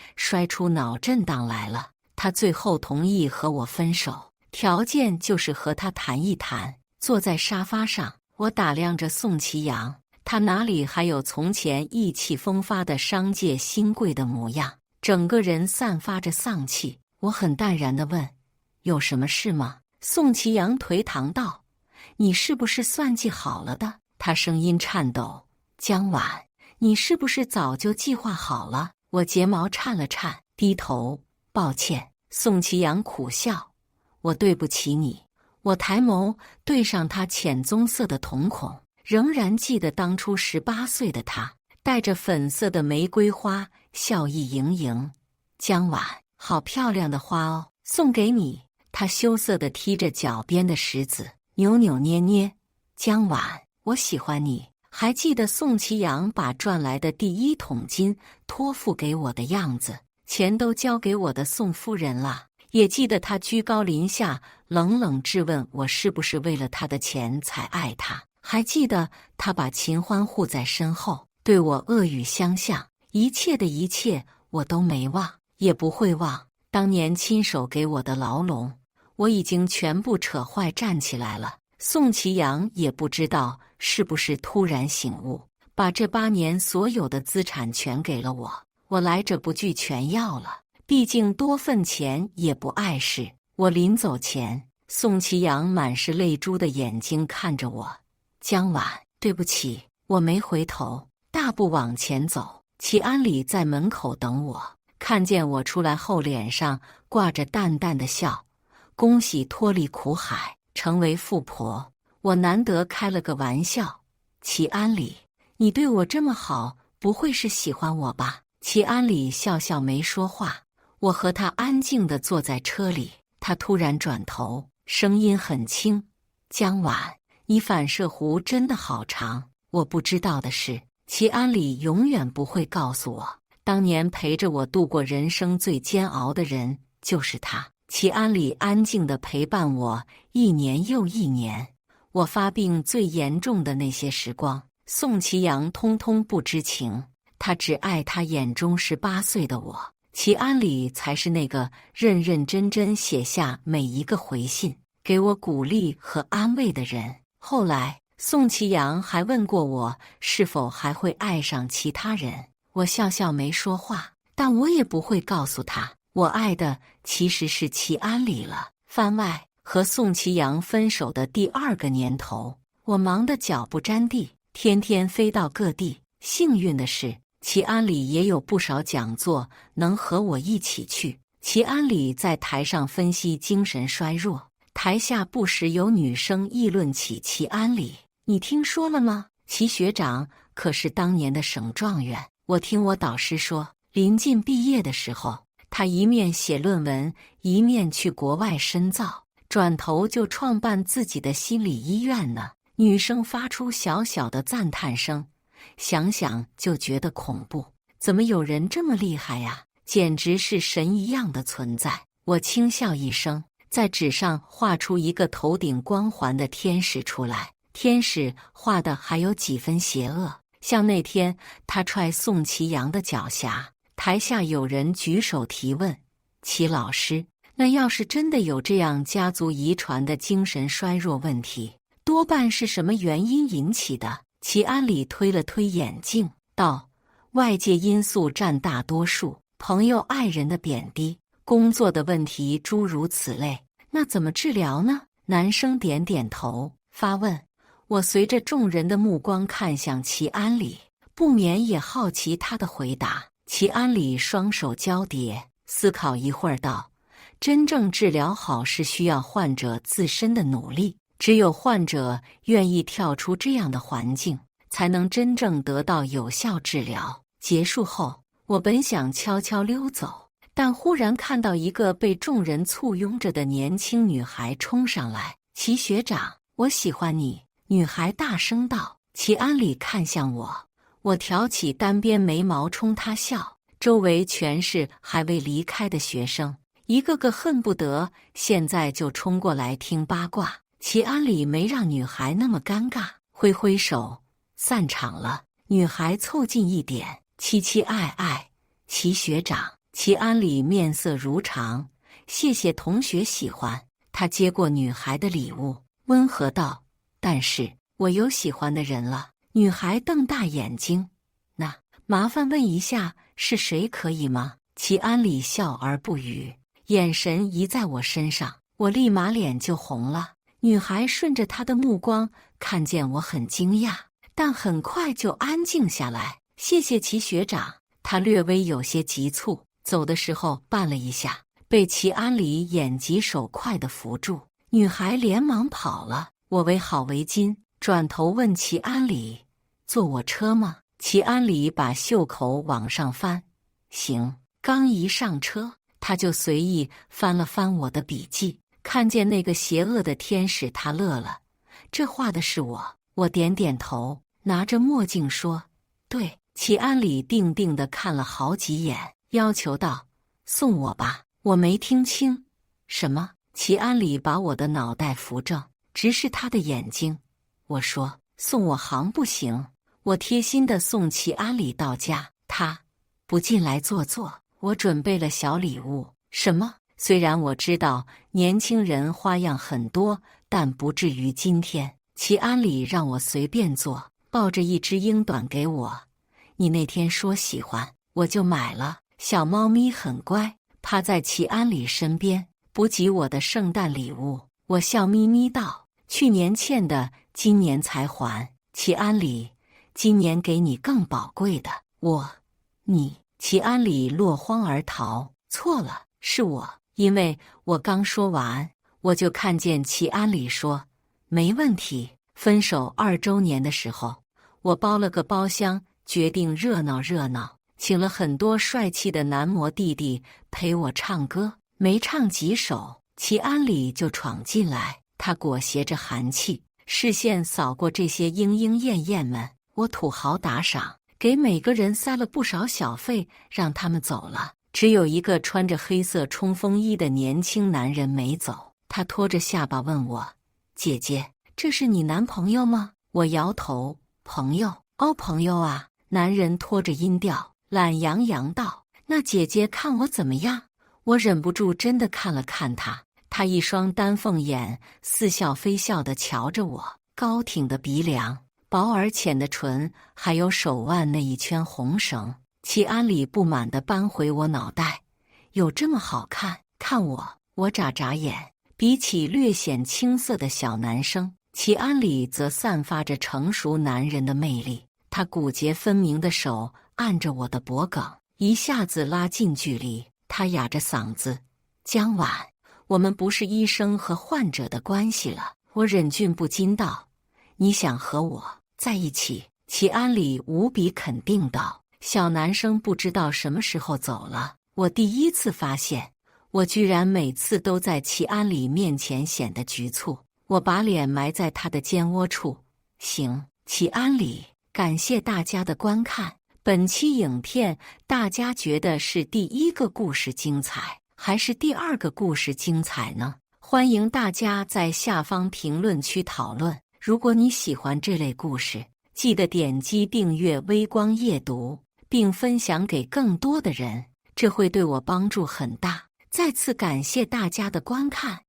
出脑震荡来了。他最后同意和我分手，条件就是和他谈一谈。坐在沙发上，我打量着宋其阳，他哪里还有从前意气风发的商界新贵的模样，整个人散发着丧气。我很淡然地问：“有什么事吗？”宋其阳颓唐道：“你是不是算计好了的？”他声音颤抖：“江晚，你是不是早就计划好了？”我睫毛颤了颤，低头：“抱歉。”宋其阳苦笑：“我对不起你。”我抬眸对上他浅棕色的瞳孔，仍然记得当初18岁的他，带着粉色的玫瑰花，笑意盈盈。“江晚，好漂亮的花哦，送给你。”他羞涩地踢着脚边的石子，扭扭捏捏。“江晚，我喜欢你。”还记得宋其阳把赚来的第1桶金托付给我的样子，钱都交给我的宋夫人了。也记得他居高临下冷冷质问我是不是为了他的钱才爱他，还记得他把秦欢护在身后，对我恶语相向。一切的一切我都没忘，也不会忘。当年亲手给我的牢笼，我已经全部扯坏站起来了。宋其阳也不知道是不是突然醒悟，把这8年所有的资产全给了我。我来者不拒全要了，毕竟多份钱也不碍事。我临走前，宋其阳满是泪珠的眼睛看着我：“江晚，对不起。”我没回头，大步往前走。齐安里在门口等我，看见我出来后，脸上挂着淡淡的笑：“恭喜脱离苦海，成为富婆。”我难得开了个玩笑：“齐安里，你对我这么好，不会是喜欢我吧？”齐安里笑笑没说话。我和他安静地坐在车里，他突然转头，声音很轻：“江晚，你反射弧真的好长。”我不知道的是，齐安里永远不会告诉我，当年陪着我度过人生最煎熬的人就是他。齐安里安静地陪伴我1年又1年，我发病最严重的那些时光，宋其阳通通不知情。他只爱他眼中18岁的我，齐安里才是那个认认真真写下每一个回信，给我鼓励和安慰的人。后来，宋其阳还问过我是否还会爱上其他人，我笑笑没说话，但我也不会告诉他，我爱的其实是齐安里了。番外，和宋其阳分手的第2个年头，我忙得脚不沾地，天天飞到各地。幸运的是，齐安里也有不少讲座能和我一起去。齐安里在台上分析精神衰弱，台下不时有女生议论起齐安里：“你听说了吗？齐学长可是当年的省状元。”我听我导师说，临近毕业的时候，他一面写论文，一面去国外深造，转头就创办自己的心理医院呢。女生发出小小的赞叹声，想想就觉得恐怖。怎么有人这么厉害呀？简直是神一样的存在。我轻笑一声，在纸上画出一个头顶光环的天使出来。天使画的还有几分邪恶，像那天他踹宋其阳的脚下，台下有人举手提问：“齐老师，那要是真的有这样家族遗传的精神衰弱问题，多半是什么原因引起的？”齐安里推了推眼镜，道：“外界因素占大多数，朋友爱人的贬低，工作的问题，诸如此类。那怎么治疗呢？”男生点点头，发问。我随着众人的目光看向齐安里，不免也好奇他的回答。齐安里双手交叠，思考一会儿道：“真正治疗好是需要患者自身的努力，只有患者愿意跳出这样的环境，才能真正得到有效治疗。”结束后，我本想悄悄溜走，但忽然看到一个被众人簇拥着的年轻女孩冲上来：“齐学长，我喜欢你。”女孩大声道。齐安里看向我，我挑起单边眉毛冲他笑。周围全是还未离开的学生，一个个恨不得现在就冲过来听八卦。齐安里没让女孩那么尴尬，挥挥手散场了。女孩凑近一点，期期爱爱，齐学长。齐安里面色如常，谢谢同学喜欢。他接过女孩的礼物，温和道：但是我有喜欢的人了。女孩瞪大眼睛，那麻烦问一下是谁可以吗？齐安里笑而不语，眼神移在我身上，我立马脸就红了。女孩顺着他的目光看见我很惊讶，但很快就安静下来。谢谢齐学长。他略微有些急促，走的时候绊了一下，被齐安里眼疾手快地扶住。女孩连忙跑了。我围好围巾，转头问齐安里：坐我车吗？齐安里把袖口往上翻，行。刚一上车，他就随意翻了翻我的笔记，看见那个邪恶的天使，他乐了。这画的是我。我点点头，拿着墨镜说：对。齐安里定定地看了好几眼，要求道：送我吧。我没听清。什么？齐安里把我的脑袋扶正，直视他的眼睛。我说：送我行不行？我贴心地送齐安里到家，他不进来坐坐。我准备了小礼物。什么？虽然我知道年轻人花样很多，但不至于今天。齐安里让我随便坐，抱着一只英短给我。你那天说喜欢，我就买了。小猫咪很乖，趴在齐安里身边，不及我的圣诞礼物。我笑眯眯道：去年欠的，今年才还。齐安里，今年给你更宝贵的。你。齐安里落荒而逃。错了，是我。因为我刚说完，我就看见齐安里说：没问题。分手2周年的时候，我包了个包厢，决定热闹热闹，请了很多帅气的男模弟弟陪我唱歌。没唱几首，齐安里就闯进来。他裹挟着寒气，视线扫过这些莺莺燕燕们。我土豪打赏，给每个人塞了不少小费，让他们走了。只有一个穿着黑色冲锋衣的年轻男人没走。他拖着下巴问我：姐姐，这是你男朋友吗？我摇头：朋友。哦，朋友啊。男人拖着音调，懒洋洋道：那姐姐看我怎么样？我忍不住真的看了看他，他一双丹凤眼似笑非笑地瞧着我，高挺的鼻梁，薄而浅的唇，还有手腕那一圈红绳。齐安里不满地扳回我脑袋：有这么好看？看我。我眨眨眼。比起略显青涩的小男生，齐安里则散发着成熟男人的魅力。他骨节分明的手按着我的脖颈，一下子拉近距离。他哑着嗓子：江晚，我们不是医生和患者的关系了。我忍俊不禁道：你想和我在一起？齐安里无比肯定道。小男生不知道什么时候走了。我第一次发现，我居然每次都在齐安里面前显得局促。我把脸埋在他的肩窝处。行，齐安里，感谢大家的观看。本期影片大家觉得是第一个故事精彩，还是第二个故事精彩呢？欢迎大家在下方评论区讨论。如果你喜欢这类故事，记得点击订阅微光夜读，并分享给更多的人，这会对我帮助很大。再次感谢大家的观看。